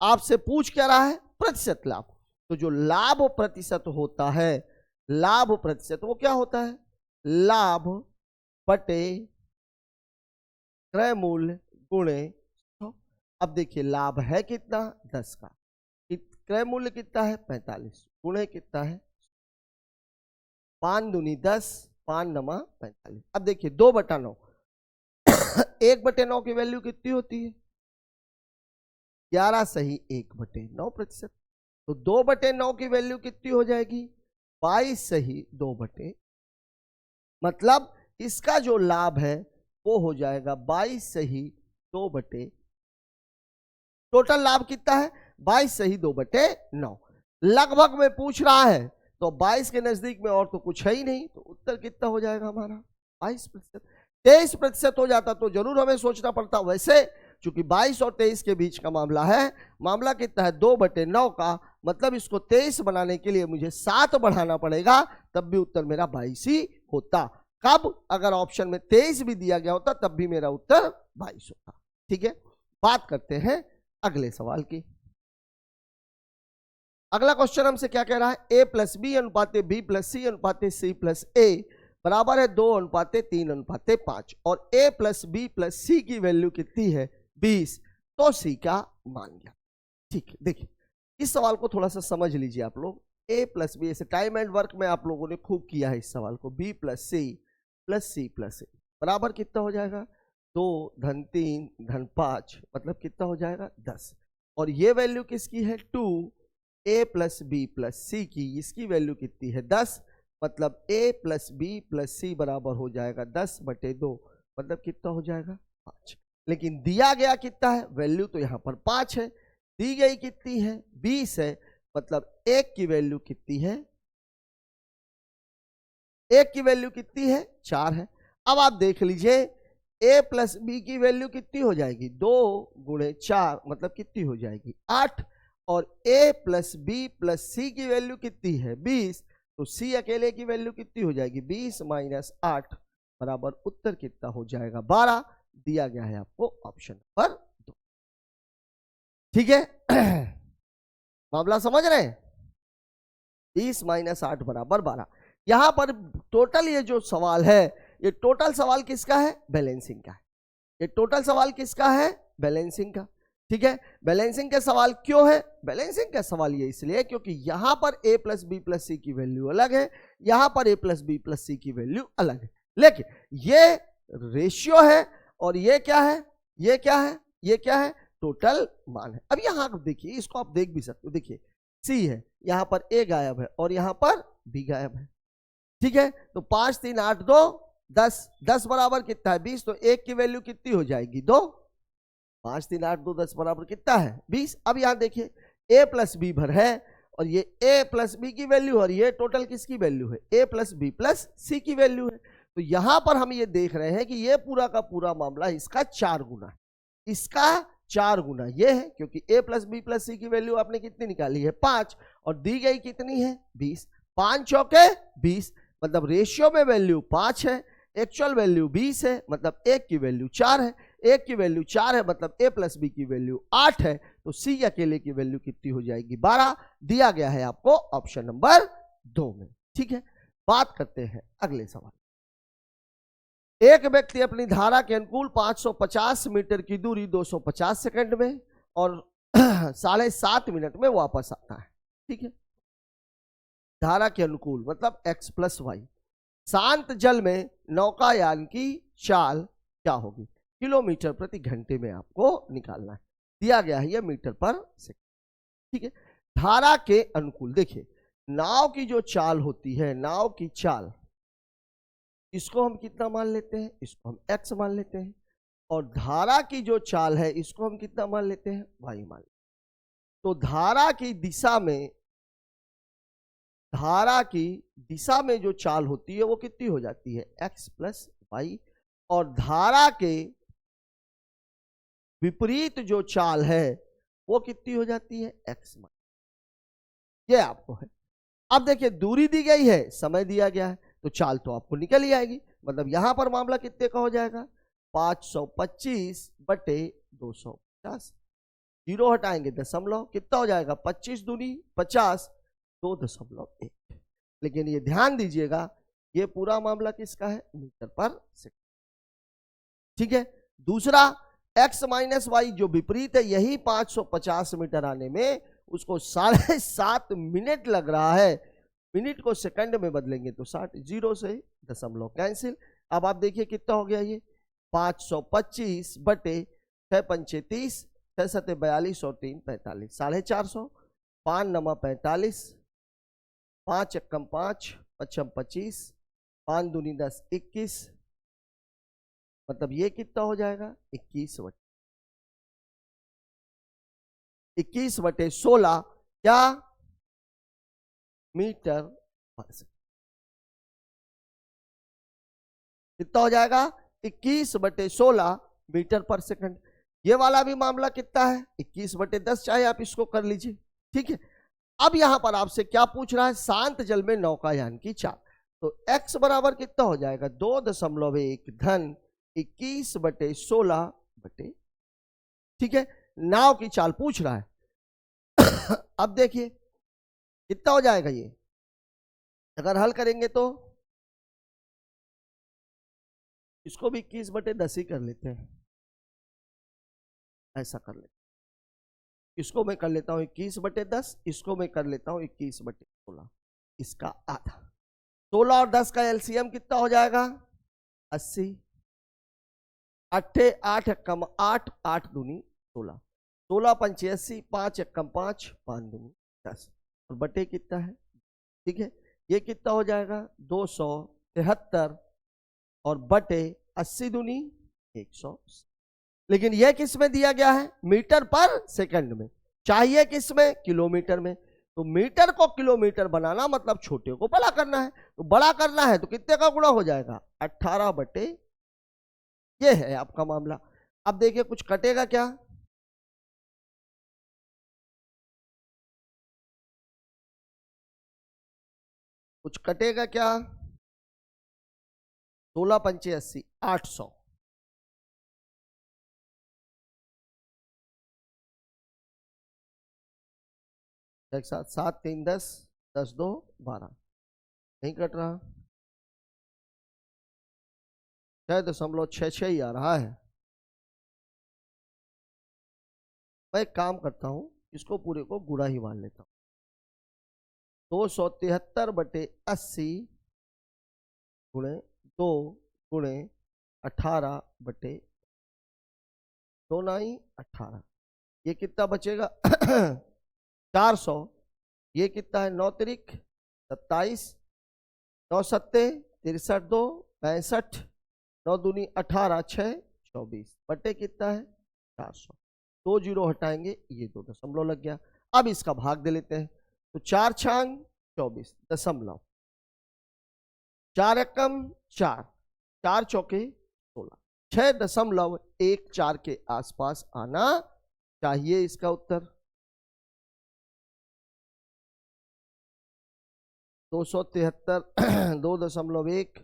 आपसे पूछ क्या रहा है? प्रतिशत लाभ। तो जो लाभ प्रतिशत होता है, लाभ प्रतिशत वो क्या होता है? लाभ बटे क्रय मूल्य गुणे 100। अब देखिए लाभ है कितना? 10 का। क्रय मूल्य कितना है? 45 गुणे कितना है? 5 दूनी 10, 5 नमा 45। अब देखिए 2/9 1/9 की वैल्यू कितनी होती है? 11 सही 1/9%। तो 2/9 की वैल्यू कितनी हो जाएगी? 22 सही 2/, मतलब इसका जो लाभ है वो हो जाएगा 22 सही 2/। टोटल लाभ कितना है? 22 सही 2/9। लगभग में पूछ रहा है, तो 22 के नजदीक में और तो कुछ है ही नहीं, तो उत्तर कितना हो जाएगा हमारा? 22%। 23% हो जाता तो जरूर हमें सोचना पड़ता। वैसे चूंकि 22 और 23 के बीच का मामला है, मामला कितना है 2/9 का, मतलब इसको 23 बनाने के लिए मुझे 7 बढ़ाना पड़ेगा, तब भी उत्तर मेरा 22 ही होता। कब? अगर ऑप्शन में 23 भी दिया गया होता तब भी मेरा उत्तर 22 होता। ठीक है, बात करते हैं अगले सवाल की। अगला क्वेश्चन हमसे क्या कह रहा है, a प्लस बी अनुपाते b प्लस सी अनुपाते c प्लस a बराबर है 2:3:5 और a प्लस बी प्लस सी की वैल्यू कितनी है 20, तो c का मान क्या। ठीक है, देखिए इस सवाल को थोड़ा सा समझ लीजिए आप लोग। a प्लस बी, ऐसे टाइम एंड वर्क में आप लोगों ने खूब किया है इस सवाल को। b plus C plus C plus a बराबर कितना हो जाएगा 2 धन 3 धन 5, मतलब कितना हो जाएगा 10। और ये वैल्यू किसकी है 2, a प्लस बी प्लस सी की, इसकी वैल्यू कितनी है 10, मतलब a प्लस बी प्लस सी बराबर हो जाएगा 10/2, मतलब कितना हो जाएगा 5। लेकिन दिया गया कितना है, वैल्यू तो यहाँ पर 5 है, दी गई कितनी है 20 है, मतलब 1 की वैल्यू कितनी है, 1 की वैल्यू कितनी है 4 है। अब आप देख लीजिए a प्लस बी की वैल्यू कितनी हो जाएगी 2 × 4, मतलब कितनी हो जाएगी 8, और a प्लस बी प्लस सी की वैल्यू कितनी है 20, तो c अकेले की वैल्यू कितनी हो जाएगी 20 - 8 बराबर उत्तर कितना हो जाएगा 12, दिया गया है आपको ऑप्शन पर 2। ठीक है, मामला समझ रहे हैं, 20 - 8 बराबर 12। यहां पर टोटल ये जो सवाल है, ये टोटल सवाल किसका है, बैलेंसिंग का है। ये टोटल सवाल किसका है, बैलेंसिंग का। ठीक है, बैलेंसिंग का सवाल क्यों है, बैलेंसिंग का सवाल ये इसलिए क्योंकि यहां पर a प्लस बी प्लस सी की वैल्यू अलग है, यहां पर a प्लस बी प्लस सी की वैल्यू अलग है, लेकिन ये रेशियो है और ये क्या है, ये क्या है, ये क्या है, टोटल मान है। अब यहां देखिए, इसको आप देख भी सकते हो, देखिए c है, यहां पर a गायब है और यहां पर b गायब है। ठीक है, तो 5 3 8 2 10, 10 बराबर कितना है 20, तो 1 की वैल्यू कितनी हो जाएगी 2, 5 3 8 2 10 बराबर कितना है 20। अब यहां देखिए a प्लस बी भर है और ये a प्लस बी की वैल्यू और ये टोटल किसकी वैल्यू है a प्लस बी प्लस सी की वैल्यू है। तो यहां पर हम ये देख रहे हैं कि ये पूरा का पूरा मामला इसका 4 गुना है, इसका 4 गुना ये है, क्योंकि a प्लस बी प्लस सी की वैल्यू आपने कितनी निकाली है 5 और दी गई कितनी है 20, 5 चौके 20, मतलब रेशियो में वैल्यू 5 है, एक्चुअल वैल्यू 20 है, मतलब 1 की वैल्यू 4 है, 1 की वैल्यू 4 है, मतलब a प्लस बी की वैल्यू 8 है, तो c अकेले की वैल्यू कितनी हो जाएगी 12, दिया गया है आपको ऑप्शन नंबर 2 में। ठीक है, बात करते हैं अगले सवाल। एक व्यक्ति अपनी धारा के अनुकूल 550 मीटर की दूरी 250 सेकंड में और 7.5 मिनट में वापस आता है। ठीक है, धारा के अनुकूल मतलब x + y। शांत जल में नौकायान की चाल क्या होगी, किलोमीटर प्रति घंटे में आपको निकालना है, दिया गया है ये मीटर पर सेकंड। ठीक है, धारा के अनुकूल देखिए, नाव की जो चाल होती है, नाव की चाल, इसको हम कितना मान लेते हैं, इसको हम x मान लेते हैं, और धारा की जो चाल है इसको हम कितना मान लेते हैं y मान लेते हैं। तो धारा की दिशा में जो चाल होती है वो कितनी हो जाती है x + y, और धारा के विपरीत जो चाल है वो कितनी हो जाती है x - ये आपको है। अब देखिए दूरी दी गई है, समय दिया गया है, तो चाल तो आपको निकल ही आएगी, मतलब यहां पर मामला कितने का हो जाएगा 525/250, जीरो हटाएंगे दशमलव, कितना हो जाएगा 25 दूनी 50, 2.1। लेकिन ये ध्यान दीजिएगा ये पूरा मामला किसका है, मीटर पर सेकंड। ठीक है, दूसरा x - y जो विपरीत है, यही 550 मीटर आने में उसको 7.5 मिनट लग रहा है, मिनट को सेकंड में बदलेंगे तो 60, जीरो से दशमलव कैंसिल। अब आप देखिए कितना हो गया ये 525/6 पंचे 30, 6 सते 42 और 3 45, 450, 5 9 45, 5 एकम 5, 5 25, 5 दूनी 10 21, मतलब ये कितना हो जाएगा 21/16 क्या मीटर पर सेकंड, कितना हो जाएगा 21/16 मीटर पर सेकंड। ये वाला भी मामला कितना है, 21/10, चाहे आप इसको कर लीजिए, ठीक है। अब यहां पर आपसे क्या पूछ रहा है, शांत जल में नौकायान की चाल। तो x बराबर कितना हो जाएगा, 2.1 धन 21/16 बटे, ठीक है। नाव की चाल पूछ रहा है। अब देखिए कितना हो जाएगा ये, अगर हल करेंगे तो इसको भी 21/10 ही कर लेते हैं, ऐसा कर लेते हैं। इसको मैं कर लेता हूं 21/10, इसको मैं कर लेता हूं 21/16, इसका आधा। 16 और 10 का एलसीएम कितना हो जाएगा, 80। 8 8 एकम 8, 8 दूनी 16, 16 पंचे 80, 5 एकम 5, 5 दूनी 10, और बटे कितना है, ठीक है। ये कितना हो जाएगा 273 और बटे 80 दूनी 100। लेकिन यह किस में दिया गया है, मीटर पर सेकंड में, चाहिए किस में, किलोमीटर में। तो मीटर को किलोमीटर बनाना मतलब छोटे को बड़ा करना है, तो बड़ा करना है तो कितने का गुणा हो जाएगा, 18 बटे, ये है आपका मामला। अब देखिए कुछ कटेगा क्या, कुछ कटेगा क्या, 16 पंचे 80, 800। एक साथ 7 3 10, 10 2 12, नहीं कट रहा, 6.66 ही आ रहा है। मैं एक काम करता हूं, इसको पूरे को गुणा ही मान लेता हूं, 273/80 गुणे 2 गुणे 18 बटे 2 9 18, ये कितना बचेगा 400। ये कितना है, 9 त्रिक 27, 9 सत्ते 63 2 65, 9 दूनी 18, 6 24 बटे कितना है 400। 2 जीरो हटाएंगे, ये 2 दशमलव लग गया। अब इसका भाग दे लेते हैं, तो 4 छांग 24 दशमलव, 4 एकम 4, 4 चौके 16, 6.14 के आसपास आना चाहिए इसका उत्तर। 273 2.1,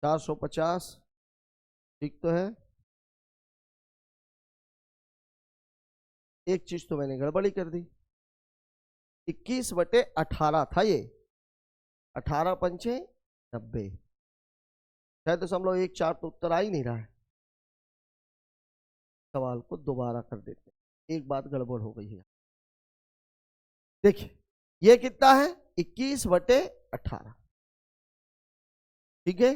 450, ठीक तो है। एक चीज तो मैंने गड़बड़ी कर दी, 21/18 था ये, 18 पंचे 90, 6.14 तो उत्तर आ ही नहीं रहा है। सवाल को दोबारा कर देते हैं, एक बात गड़बड़ हो गई है। देखिए ये कितना है, 21/18, ठीक है।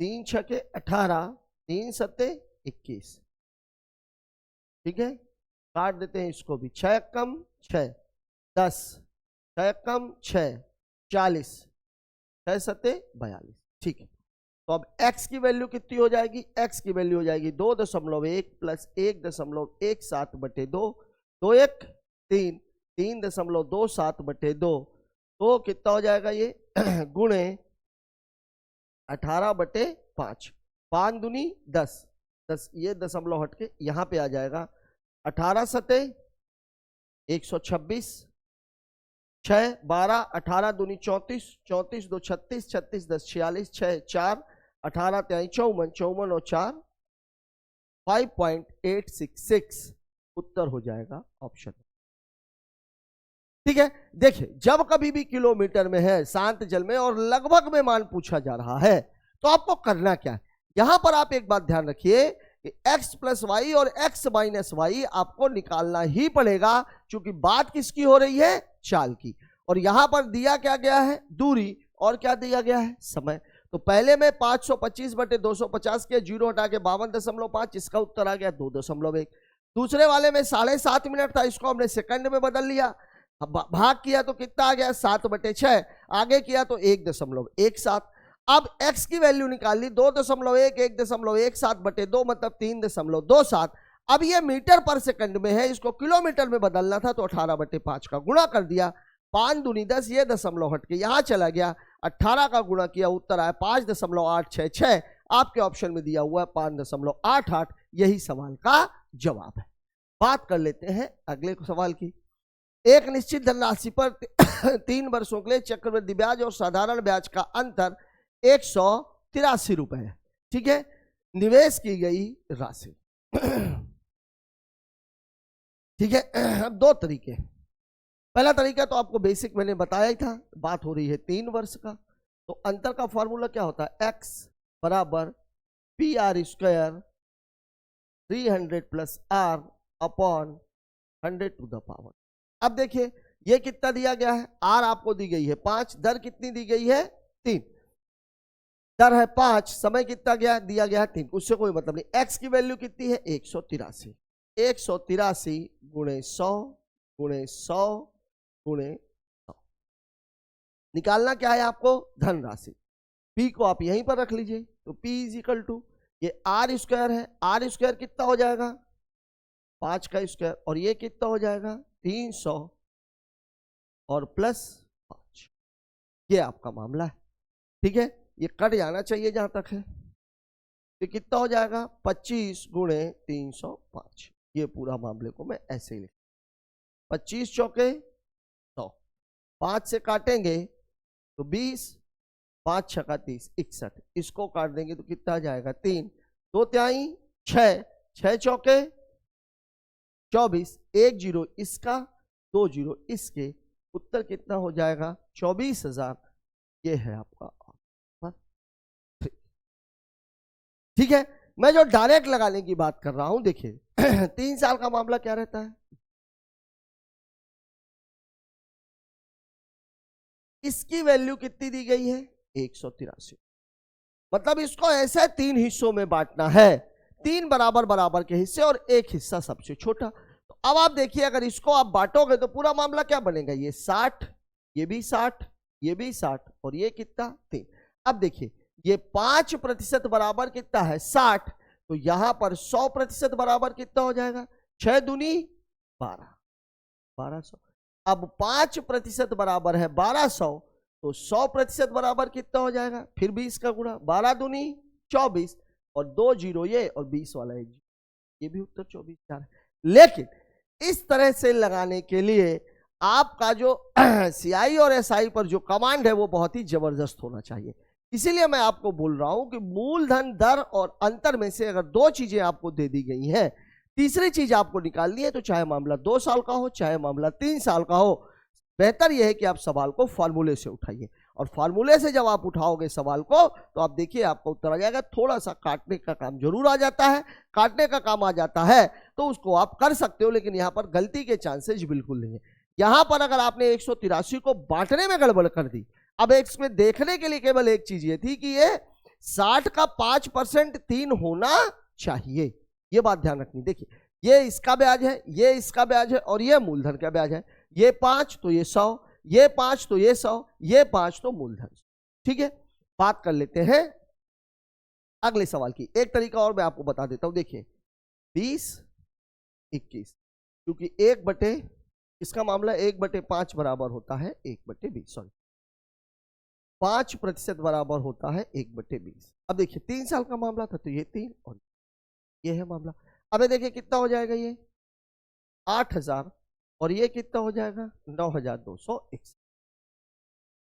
3 छके 18, 3 सत्ते 21, ठीक है। काट देते हैं इसको भी, 6 कम 6 10, 6 कम 6 40, 6 सत्ते 42, ठीक है। तो अब x की वैल्यू कितनी हो जाएगी, x की वैल्यू हो जाएगी 2.1 प्लस 1.17 बटे 2, 2 1 3, 3.27 बटे 2, तो कितना हो जाएगा ये गुणे 18 बटे 5, 5 दूनी 10, 10 ये दशमलव हटके यहां पे आ जाएगा, 18 सते 126, 6 12, 18 दूनी 34, 34 2 36, 36 10 46, 6 4 18 53 54, 54 और 4 5.866 उत्तर हो जाएगा ऑप्शन, ठीक है। देखिए जब कभी भी किलोमीटर में है, शांत जल में और लगभग में मान पूछा जा रहा है, तो आपको करना क्या है, यहां पर आप एक बात ध्यान रखिए कि x प्लस वाई और x माइनस वाई आपको निकालना ही पड़ेगा, क्योंकि बात किसकी हो रही है, चाल की। और यहां पर दिया क्या गया है, दूरी, और क्या दिया गया है, समय। तो पहले में 525 बटे 250 के, जीरो हटा के 52.5, इसका उत्तर आ गया 2.1। दूसरे वाले में 7.5 मिनट था, इसको हमने सेकंड में बदल लिया, भाग किया तो कितना आ गया 7/6, आगे किया तो 1.17। अब x की वैल्यू निकाल ली, 2.1 1.17 बटे 2 मतलब 3.27। अब ये मीटर पर सेकंड में है, इसको किलोमीटर में बदलना था तो 18/5 का गुणा कर दिया, 5 दूनी 10, ये दशमलव हट के यहां चला गया, 18 का गुणा किया, उत्तर आया 5.866। आपके ऑप्शन में दिया हुआ है 5.88। यही सवाल का जवाब है। बात कर लेते हैं अगले सवाल की। एक निश्चित धनराशि पर 3 वर्षों के लिए चक्रवृद्धि ब्याज और साधारण ब्याज का अंतर 183 रुपए है। ठीक है, निवेश की गई राशि। ठीक है, अब 2 तरीके। पहला तरीका तो आपको बेसिक मैंने बताया ही था, बात हो रही है 3 वर्ष का। तो अंतर का फॉर्मूला क्या होता है, x बराबर P R square 300 plus r upon 100 to the power. अब देखिए ये कितना दिया गया है, r आपको दी गई है 5, दर कितनी दी गई है 3, दर है 5, समय कितना गया दिया गया है 3, उससे कोई मतलब नहीं। x की वैल्यू कितनी है 183, 183 गुणे 100 गुणे 100 गुणे 100। निकालना क्या है आपको, धनराशि। p को आप यहीं पर रख लीजिए, तो p इज इक्वल टू ये r स्क्वायर है, r स्क्वायर कितना हो जाएगा 5 का स्क्वायर, और ये कितना हो जाएगा 300 और प्लस 5। ये आपका मामला है। ठीक है, ये कट जाना चाहिए जहां तक है, तो कितना हो जाएगा 25 गुणे 305। ये पूरा मामले को मैं ऐसे ही लिख, 25 चौके 100, 5 से काटेंगे तो 20, 5 छक्का 30, 61, इसको काट देंगे तो कितना आ जाएगा 3, 2 तिहाई 6, 6 चौके 24, 1 जीरो इसका 2 जीरो इसके, उत्तर कितना हो जाएगा 24,000। ये है आपका आंसर। ठीक है, मैं जो डायरेक्ट लगाने की बात कर रहा हूं, देखिए 3 साल का मामला क्या रहता है, इसकी वैल्यू कितनी दी गई है 183, मतलब इसको ऐसे 3 हिस्सों में बांटना है, 3 बराबर बराबर के हिस्से और 1 हिस्सा सबसे छोटा। तो अब आप देखिए अगर इसको आप बांटोगे तो पूरा मामला क्या बनेगा, ये 60, ये भी 60, ये भी 60 और ये कितना 3। अब देखिए ये 5% बराबर कितना है 60, तो यहां पर 100% बराबर कितना हो जाएगा 6 दूनी 12, 1200। अब 5% बराबर है 1200, तो 100% बराबर कितना हो जाएगा, फिर 20 का गुणा, 12 दूनी 24 और 2 जीरो ये और 20 वाला एक, ये भी उत्तर 24,000 है। लेकिन इस तरह से लगाने के लिए आपका जो सीआई और एसआई पर जो कमांड है वो बहुत ही जबरदस्त होना चाहिए। इसीलिए मैं आपको बोल रहा हूं कि मूलधन, दर और अंतर में से अगर 2 चीजें आपको दे दी गई हैं, तीसरी चीज आपको निकालनी है, तो चाहे मामला 2 साल का हो चाहे मामला 3 साल का हो, बेहतर यह है कि आप सवाल को फार्मूले से उठाइए। और फार्मूले से जब आप उठाओगे सवाल को तो आप देखिए आपका उत्तर आ जाएगा। थोड़ा सा काटने का काम जरूर आ जाता है, काटने का काम आ जाता है तो उसको आप कर सकते हो, लेकिन यहाँ पर गलती के चांसेस बिल्कुल नहीं है। यहाँ पर अगर आपने 183 को बांटने में गड़बड़ कर दी, अब इसमें देखने के लिए केवल एक चीज ये थी कि ये 60 का 5% 3 होना चाहिए, ये बात ध्यान रखनी। देखिए ये इसका ब्याज है, ये इसका ब्याज है और ये मूलधन का ब्याज है, ये 5 तो ये 100, ये 5 तो ये 100, ये 5 तो मूलधन। ठीक है, बात कर लेते हैं अगले सवाल की। एक तरीका और मैं आपको बता देता हूं, देखिए 20, 21, क्योंकि 1 बटे इसका मामला 1/5 बराबर होता है 1/20, सॉरी 5% बराबर होता है 1/20। अब देखिए 3 साल का मामला था तो ये 3 और ये है मामला। अब देखिए कितना हो जाएगा, ये 8,000 और ये कितना हो जाएगा 9,261।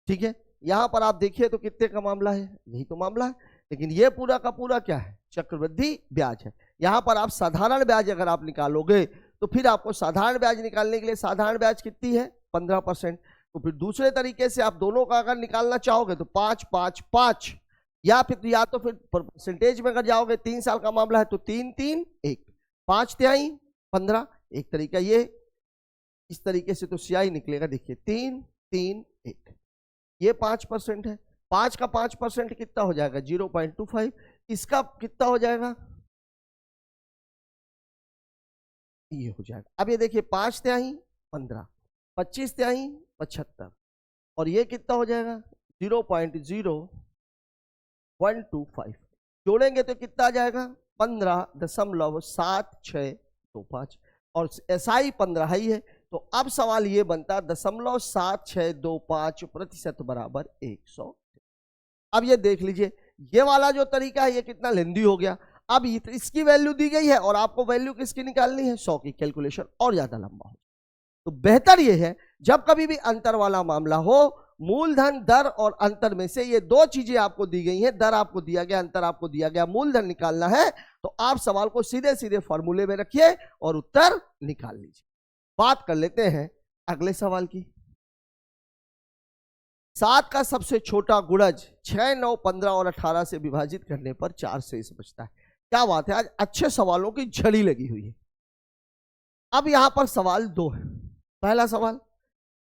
ठीक है, यहां पर आप देखिए तो कितने का मामला है, यही तो मामला है, लेकिन ये पूरा का पूरा क्या है, चक्रवृद्धि ब्याज है। यहां पर आप साधारण ब्याज अगर आप निकालोगे तो फिर आपको साधारण ब्याज निकालने के लिए साधारण ब्याज कितनी है 15%, तो फिर दूसरे तरीके से आप दोनों का अगर निकालना चाहोगे तो 5, 5, 5, या तो फिर परसेंटेज में अगर जाओगे 3 साल का मामला है तो 3, 3, 1, 5 तिहाई 15। एक तरीका ये, इस तरीके से तो सीआई निकलेगा, देखिए 3, 3, 1, ये 5% है, 5 का 5% कितना हो जाएगा 0.25, इसका कितना हो जाएगा ये हो जाएगा। अब ये देखिए 5 तिहाई 15, 25 तिहाई 75 और ये कितना हो जाएगा 0.0125, जोड़ेंगे तो कितना आ जाएगा 15.7625 और एसआई 15 ही है, तो अब सवाल ये बनता 0.7625% बराबर 100। अब ये देख लीजिए, ये वाला जो तरीका है ये कितना लेंदी हो गया। अब इसकी वैल्यू दी गई है और आपको वैल्यू किसकी निकालनी है, 100 की। कैलकुलेशन और ज्यादा लंबा हो, तो बेहतर ये है जब कभी भी अंतर वाला मामला हो, मूलधन, दर और अंतर में से ये दो चीजें आपको दी गई हैं, दर आपको दिया गया, अंतर आपको दिया गया, मूलधन निकालना है, तो आप सवाल को सीधे सीधे फॉर्मूले में रखिए और उत्तर निकाल लीजिए। बात कर लेते हैं अगले सवाल की। 7 का सबसे छोटा गुणज 6, 9, 15 और 18 से विभाजित करने पर 4 शेष बचता है। क्या बात है, आज अच्छे सवालों की झड़ी लगी हुई है। अब यहां पर सवाल दो है।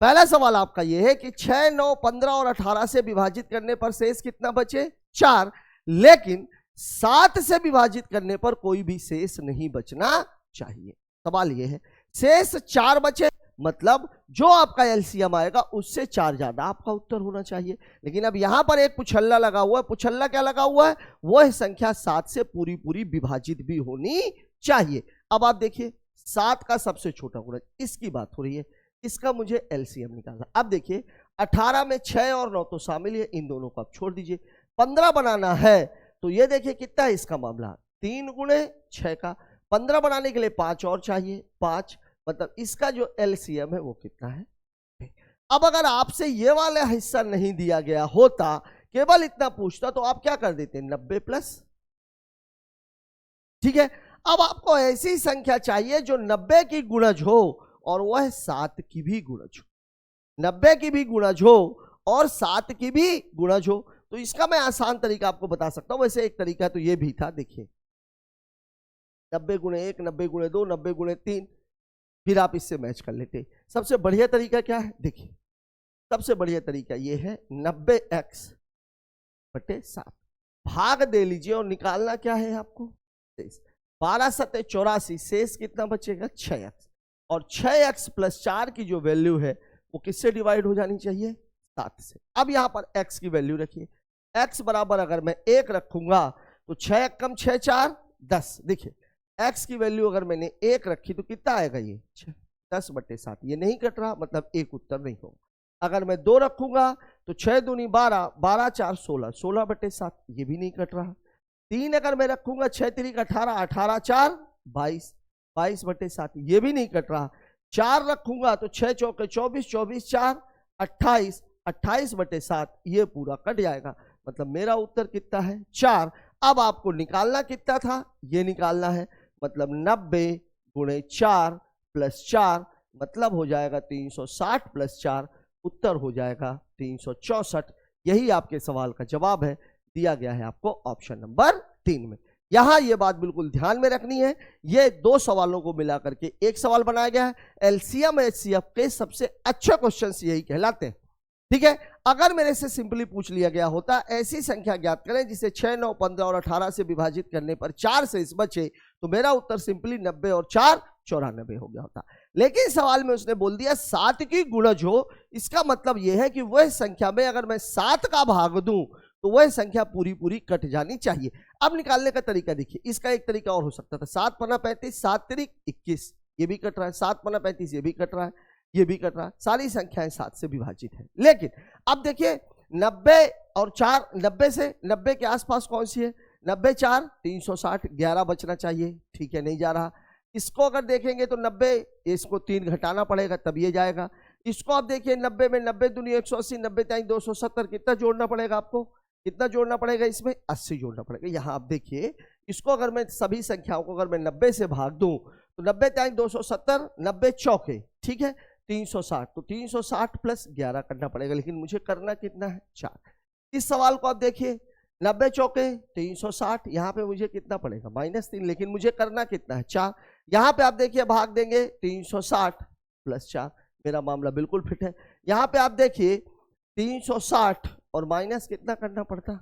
पहला सवाल आपका यह है कि 6, 9, 15 और 18 से विभाजित करने पर शेष कितना बचे, 4। लेकिन 7 से विभाजित करने पर कोई भी शेष नहीं बचना चाहिए। सवाल यह है शेष 4 बचे, मतलब जो आपका एलसीएम आएगा उससे 4 ज्यादा आपका उत्तर होना चाहिए। लेकिन अब यहां पर एक पुछल्ला लगा हुआ है। पुछल्ला क्या लगा हुआ है, वह संख्या 7 से पूरी पूरी विभाजित भी होनी चाहिए। अब आप देखिए 7 का सबसे छोटा गुणज, इसकी बात हो रही है, इसका मुझे एलसीएम निकालना। अब देखिए 18 में 6 और 9 तो शामिल है, इन दोनों को आप छोड़ दीजिए। 15 बनाना है तो ये देखिए कितना है इसका मामला, 3 गुणे 6 का। 15 बनाने के लिए 5 और चाहिए, 5, मतलब इसका जो एलसीएम है वो कितना है। अब अगर आपसे ये वाला हिस्सा नहीं दिया गया होता, केवल इतना पूछता, तो आप क्या कर देते, 90 प्लस। ठीक है, अब आपको ऐसी संख्या चाहिए जो 90 की गुणज हो और वह 7 की भी गुणज हो, 90 की भी गुणज हो और 7 की भी गुणज हो। तो इसका मैं आसान तरीका आपको बता सकता हूं। वैसे एक तरीका तो ये भी था, देखिए 90 गुणे 1, 90 गुणे 2, 90 गुणे 3, फिर आप इससे मैच कर लेते। सबसे बढ़िया तरीका क्या है, देखिए सबसे बढ़िया तरीका ये है 90x बटे 7, भाग दे लीजिए और निकालना क्या है आपको, शेष। 12 सत्ते 84, शेष कितना बचेगा, 6x। और 6x प्लस 4 की जो वैल्यू है वो किससे डिवाइड हो जानी चाहिए, 7 से। अब यहां पर x की वैल्यू रखिए, x बराबर अगर मैं 1 रखूंगा तो 6 कम 6 4 10। देखिए x की वैल्यू अगर मैंने 1 रखी तो कितना आएगा, ये 10 बटे 7। ये नहीं कट रहा, मतलब एक उत्तर नहीं होगा। अगर मैं 2 रखूंगा तो 6 दूनी 12, 12 4 16, 16 बटे 7, ये भी नहीं कट रहा। 3 अगर मैं रखूंगा, 6 3 18, 18 4 22, 22 बटे 7, ये भी नहीं कट रहा। 4 रखूंगा तो 6 चौके 24, 24 4 28, 28 बटे 7, ये पूरा कट जाएगा। मतलब मेरा उत्तर कितना है, 4। अब आपको निकालना कितना था, ये निकालना है, मतलब 90 गुणे 4 प्लस 4, मतलब हो जाएगा 360 प्लस 4, उत्तर हो जाएगा 364। यही आपके सवाल का जवाब है, दिया गया है आपको ऑप्शन नंबर 3 में। यहां ये बात बिल्कुल ध्यान में रखनी है, ये 2 सवालों को मिला करके एक सवाल बनाया गया है। एलसीएम एचसीएफ के सबसे अच्छे क्वेश्चंस यही कहलाते हैं। ठीक है, अगर मेरे से सिंपली पूछ लिया गया होता ऐसी संख्या ज्ञात करें जिसे 6, 9, 15 और 18 से विभाजित करने पर 4 शेष बचे, तो मेरा उत्तर सिंपली 90 और 4 94 हो गया होता। लेकिन सवाल में उसने बोल दिया 7 की गुणज हो। इसका मतलब यह है कि वह संख्या में अगर मैं 7 का भाग दूं तो वह संख्या पूरी पूरी कट जानी चाहिए। अब निकालने का तरीका देखिए, इसका एक तरीका और हो सकता था, 7 पन्ना 35, 7 तिरिक 21, ये भी कट रहा है, 7 पन्ना 35, ये भी कट रहा है, ये भी कट रहा है, सारी संख्याएं 7 से विभाजित है। लेकिन अब देखिए 90 और 4, 90 से 90 के आसपास कौन सी है, 90 4 360, 11 बचना चाहिए। ठीक है, नहीं जा रहा। इसको अगर देखेंगे तो 90, इसको 3 घटाना पड़ेगा तब ये जाएगा। इसको आप देखिए 90 में 90 दूनी 180, 90 3 270, कितना जोड़ना पड़ेगा आपको, कितना जोड़ना पड़ेगा, इसमें 80 जोड़ना पड़ेगा। यहाँ आप देखिए इसको अगर मैं सभी संख्याओं को अगर मैं 90 से भाग दूं तो 90 3 270, 90 चौके, ठीक है 360, तो 360 प्लस 11 करना पड़ेगा। लेकिन मुझे करना कितना है, 4। इस सवाल को आप देखिए 90 चौके 360, यहाँ पे मुझे कितना पड़ेगा, -3, लेकिन मुझे करना कितना है, 4। यहाँ पे आप देखिए भाग देंगे 360 प्लस 4, मेरा मामला बिल्कुल फिट है। यहाँ पे आप देखिए 360 और माइनस कितना करना पड़ता।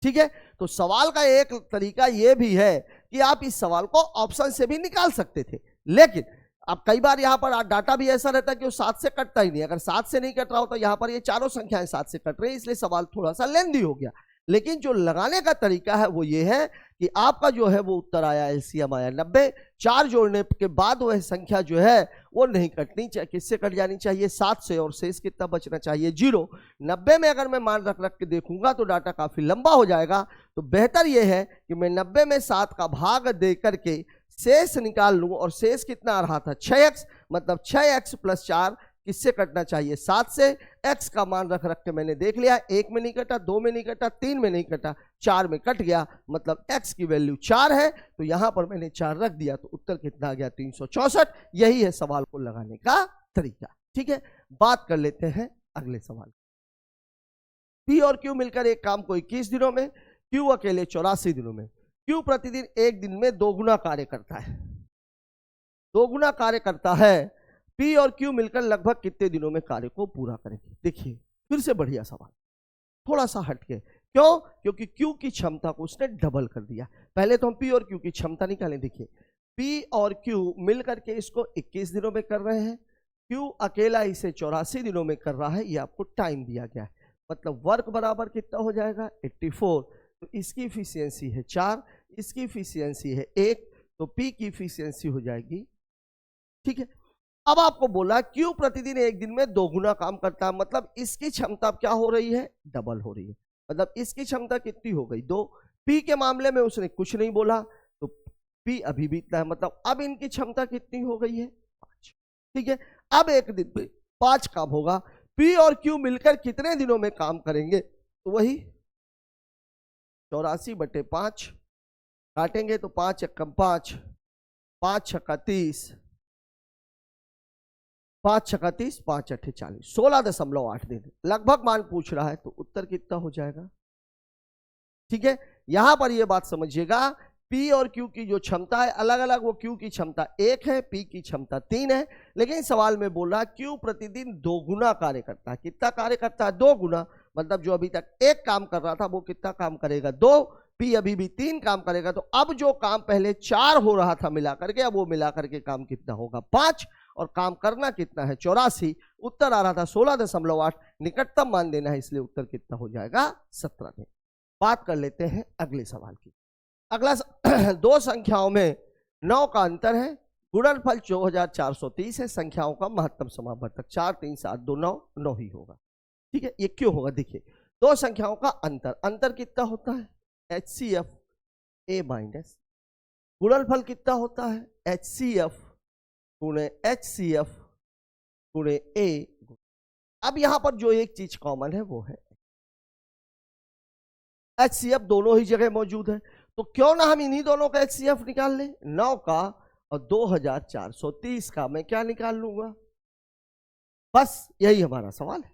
ठीक है, तो सवाल का एक तरीका यह भी है कि आप इस सवाल को ऑप्शन से भी निकाल सकते थे, लेकिन अब कई बार यहां पर डाटा भी ऐसा रहता है कि वो 7 से कटता ही नहीं। अगर 7 से नहीं कट रहा हो तो यहां पर ये चारों संख्याएं 7 से कट रही है, इसलिए सवाल थोड़ा सा लेंदी हो गया। लेकिन जो लगाने का तरीका है वो ये है कि आपका जो है वो उत्तर आया, एलसीएम आया 90। 4 जोड़ने के बाद वह संख्या जो है वो नहीं कटनी चाहिए, किससे कट जानी चाहिए, 7 से, और शेष कितना बचना चाहिए, 0। 90 में अगर मैं मान रख रख के देखूंगा तो डाटा काफी लंबा हो जाएगा, तो बेहतर यह है कि मैं 90 में 7 का भाग दे करके शेष निकाल लूं, और शेष कितना आ रहा था 6x, मतलब 6x + 4 किससे कटना चाहिए, 7 से। x का मान रख रख के मैंने देख लिया, 1 में नहीं कटा, 2 में नहीं कटा, 3 में नहीं कटा, 4 में कट गया, मतलब x की वैल्यू 4 है, तो यहां पर मैंने 4 रख दिया, तो उत्तर कितना आ गया 364। यही है सवाल को लगाने का तरीका। ठीक है, बात कर लेते हैं अगले सवाल। P और Q मिलकर एक काम को 21 दिनों में, Q अकेले 84 दिनों में। Q प्रतिदिन एक दिन में 2 गुना कार्य करता है, 2 गुना कार्य करता है। P और Q मिलकर लगभग कितने दिनों में कार्य को पूरा करेंगे। देखिए फिर से बढ़िया सवाल, थोड़ा सा हटके, क्यों, क्योंकि Q की क्षमता को उसने डबल कर दिया। पहले तो हम P और Q की क्षमता निकालें। देखिए P और Q मिलकर के इसको 21 दिनों में कर रहे हैं, Q अकेला इसे 84 दिनों में कर रहा है, ये आपको टाइम दिया गया है, मतलब वर्क बराबर कितना हो जाएगा 84। तो इसकी इफिशियंसी है 4, इसकी इफिशियंसी है 1, तो P की इफिशियंसी हो जाएगी। ठीक है, अब आपको बोला Q प्रतिदिन एक दिन में 2 गुना काम करता है, मतलब इसकी क्षमता क्या हो रही है, डबल हो रही है, मतलब इसकी क्षमता कितनी हो गई 2। P के मामले में उसने कुछ नहीं बोला, तो P अभी भी इतना है, मतलब अब इनकी क्षमता कितनी हो गई है 5। ठीक है, अब एक दिन में 5 काम होगा। P और Q मिलकर कितने दिनों में काम करेंगे, तो वही 84/5 काटेंगे तो 5 × 5, 5 × 30, 5 × 30, 5 × 40, 16.8 दिन लगभग मान पूछ रहा है, तो उत्तर कितना हो जाएगा। ठीक है, यहां पर यह बात समझिएगा, P और Q की जो क्षमता है अलग अलग, वो Q की क्षमता 1 है, P की क्षमता 3 है, लेकिन सवाल में बोल रहा Q प्रतिदिन 2 गुना कार्य करता है। कितना कार्य करता है, 2 गुना, मतलब जो अभी तक 1 काम कर रहा था वो कितना काम करेगा 2, P अभी भी 3 काम करेगा, तो अब जो काम पहले 4 हो रहा था मिलाकर के, अब वो मिलाकर के काम कितना होगा 5, और काम करना कितना है 84, उत्तर आ रहा था 16.8, निकटतम मान देना है, इसलिए उत्तर कितना हो जाएगा 17 दिन। बात कर लेते हैं अगले सवाल की। अगला दो संख्याओं में 9 का अंतर है, गुणनफल 2430 है, संख्याओं का महत्तम समावर्तक 4 3 7 2 9 9 ही होगा। ठीक है, ये क्यों होगा, देखिए दो संख्याओं का अंतर कितना होता है HCF A-, गुणनफल कितना होता है HCF गुणे HCF गुणे A। अब यहां पर जो एक चीज कॉमन है वो है HCF दोनों ही जगह मौजूद है, तो क्यों ना हम इन्हीं दोनों का HCF निकाल लें, 9 का और 2430 का मैं क्या निकाल लूंगा, बस यही हमारा सवाल है।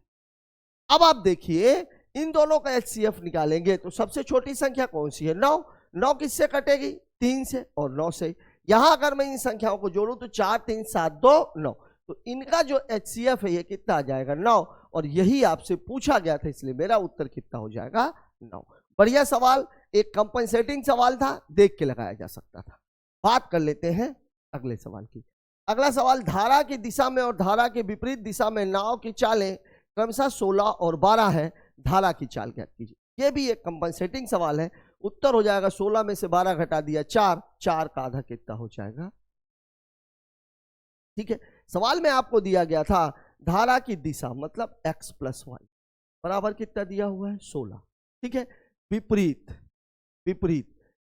अब आप देखिए इन दोनों का HCF निकालेंगे तो सबसे छोटी संख्या कौन सी है 9, 9 किससे कटेगी 3 से और 9 से। यहां अगर मैं इन संख्याओं को जोड़ूं तो 4 3 7 2 9, तो इनका जो HCF है ये कितना आ जाएगा 9, और यही आपसे पूछा गया था, इसलिए मेरा उत्तर कितना हो जाएगा 9। बढ़िया सवाल, एक कंपनसेटिंग सवाल था, देख के लगाया जा सकता था। बात कर लेते हैं अगले सवाल की। अगला सवाल, धारा की दिशा में और धारा के विपरीत दिशा में नाव की चालें क्रमशः 16 और 12 है, धारा की चाल ज्ञात कीजिए। यह भी एक कंपनसेटिंग सवाल है, उत्तर हो जाएगा 16 में से 12 घटा दिया 4, 4 का आधा कितना हो जाएगा। ठीक है, सवाल में आपको दिया गया था धारा की दिशा मतलब x + y बराबर कितना दिया हुआ है 16। ठीक है, विपरीत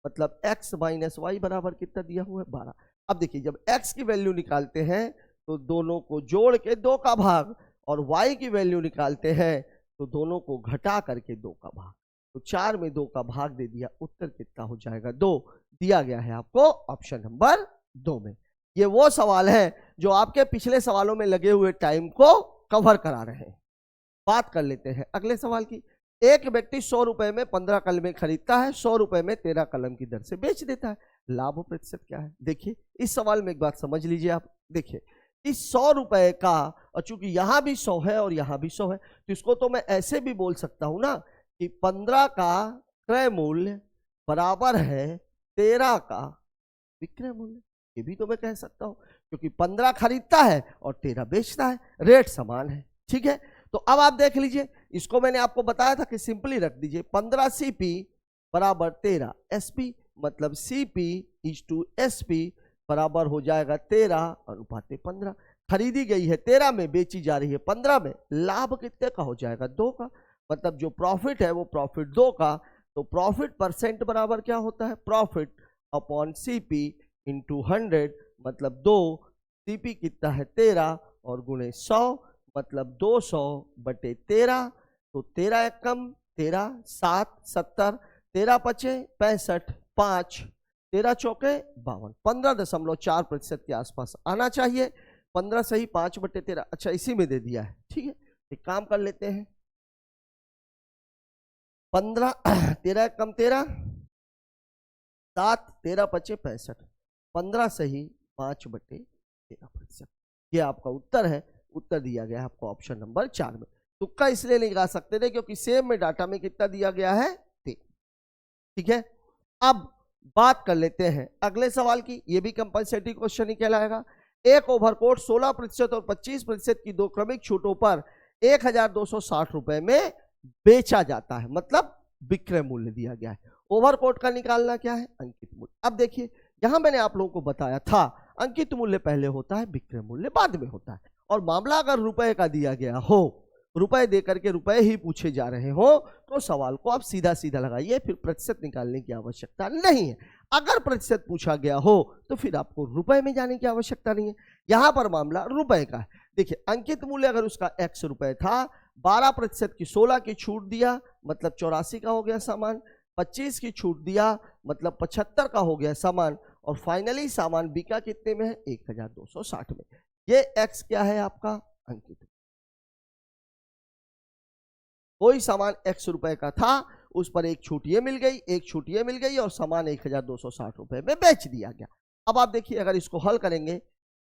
मतलब x - y बराबर कितना दिया हुआ है 12। अब देखिए जब x की वैल्यू निकालते हैं तो दोनों को जोड़ के 2 का भाग, और y की वैल्यू निकालते हैं तो दोनों को घटा करके 2 का भाग, तो 4 में 2 का भाग दे दिया, उत्तर कितना हो जाएगा 2, दिया गया है आपको ऑप्शन नंबर 2 में। ये वो सवाल है जो आपके पिछले सवालों में लगे हुए टाइम को कवर करा रहे हैं। बात कर लेते हैं अगले सवाल की। एक व्यक्ति 100 रुपए में 15 कलमें खरीदता है, 100 रुपए में 13 कलम की दर से बेच देता है, लाभ प्रतिशत क्या है। देखिए इस सवाल में एक बात समझ लीजिए आप, देखिए इस 100 रुपए का, और चूंकि यहां भी 100 है और यहां भी 100 है, तो इसको तो मैं ऐसे भी बोल सकता हूं ना कि 15 का क्रय मूल्य बराबर है 13 का विक्रय मूल्य, ये भी तो मैं कह सकता हूं, क्योंकि 15 खरीदता है और 13 बेचता है, रेट समान है। ठीक है, तो अब आप देख लीजिए इसको मैंने आपको बताया था कि सिंपली रख दीजिए 15 CP बराबर 13 SP, मतलब CP इज टू SP बराबर हो जाएगा 13:15। खरीदी गई है 13 में, बेची जा रही है 15 में, लाभ कितने का हो जाएगा 2 का, मतलब जो प्रॉफिट है वो प्रॉफिट 2 का। तो प्रॉफिट परसेंट बराबर क्या होता है, प्रॉफिट अपॉन CP इंटू 100, मतलब 2, CP कितना है 13 और गुणे 100, मतलब 200/13। तो 13 एक कम 13, 7 70, 13 पचे 65, 5 13 चौके 52, 15.4% के आसपास आना चाहिए। 15 सही 5/13, अच्छा इसी में दे दिया है, ठीक है। एक काम कर लेते हैं, 15 13 कम 13, 7 13 पचे 65, 15 सही 5/13%। ये आपका उत्तर है। उत्तर दिया गया है आपको ऑप्शन नंबर 4 में। तुक्का इसलिए नहीं लगा सकते थे क्योंकि सेम में डाटा में कितना दिया गया है 3, ठीक है। अब बात कर लेते हैं अगले सवाल की, ये भी कंपलसरी क्वेश्चन ही कहलाएगा। एक ओवरकोट 16% और 25% की दो क्रमिक छूटों पर 1260 रुपए में बेचा जाता है, मतलब विक्रय मूल्य दिया गया है। ओवरकोट का निकालना क्या है, अंकित मूल्य। अब देखिए यहां मैंने आप लोगों को बताया था अंकित मूल्य पहले होता है, विक्रय मूल्य बाद में होता है। और मामला अगर रुपए का दिया गया हो, रुपए दे करके रुपए ही पूछे जा रहे हो, तो सवाल को आप सीधा सीधा लगाइए, फिर प्रतिशत निकालने की आवश्यकता नहीं है। अगर प्रतिशत पूछा गया हो तो फिर आपको रुपए में जाने की आवश्यकता नहीं है। यहां पर मामला रुपए का है। देखिए अंकित मूल्य अगर उसका x रुपए था, 12% की 16 की छूट दिया, मतलब 84 का हो गया सामान, 25 की छूट दिया, मतलब 75 का हो गया सामान, और फाइनली सामान बिका कितने में है 1260 में। ये x क्या है आपका अंकित। कोई सामान x रुपए का था, उस पर एक छूट ये मिल गई, एक छूट ये मिल गई, और सामान 1260 रुपए में बेच दिया गया। अब आप देखिए अगर इसको हल करेंगे,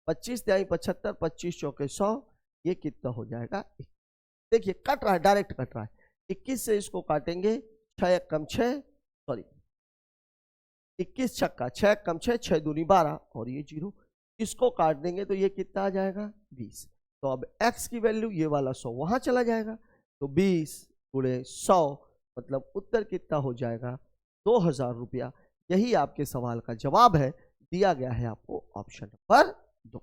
25 × 75, 25 चौके 100, ये कितना हो जाएगा। देखिए कट रहा है, डायरेक्ट कट रहा है। 21 से इसको काटेंगे, 6 कम 6, सॉरी 21 छक्का 6 कम 6, 6 दूनी 12, और ये 0। इसको काट देंगे तो ये कितना आ जाएगा 20। तो अब x की वैल्यू ये वाला 100 वहां चला जाएगा, तो 20 × 100, मतलब उत्तर कितना हो जाएगा 2000 रुपया। यही आपके सवाल का जवाब है, दिया गया है आपको ऑप्शन नंबर 2,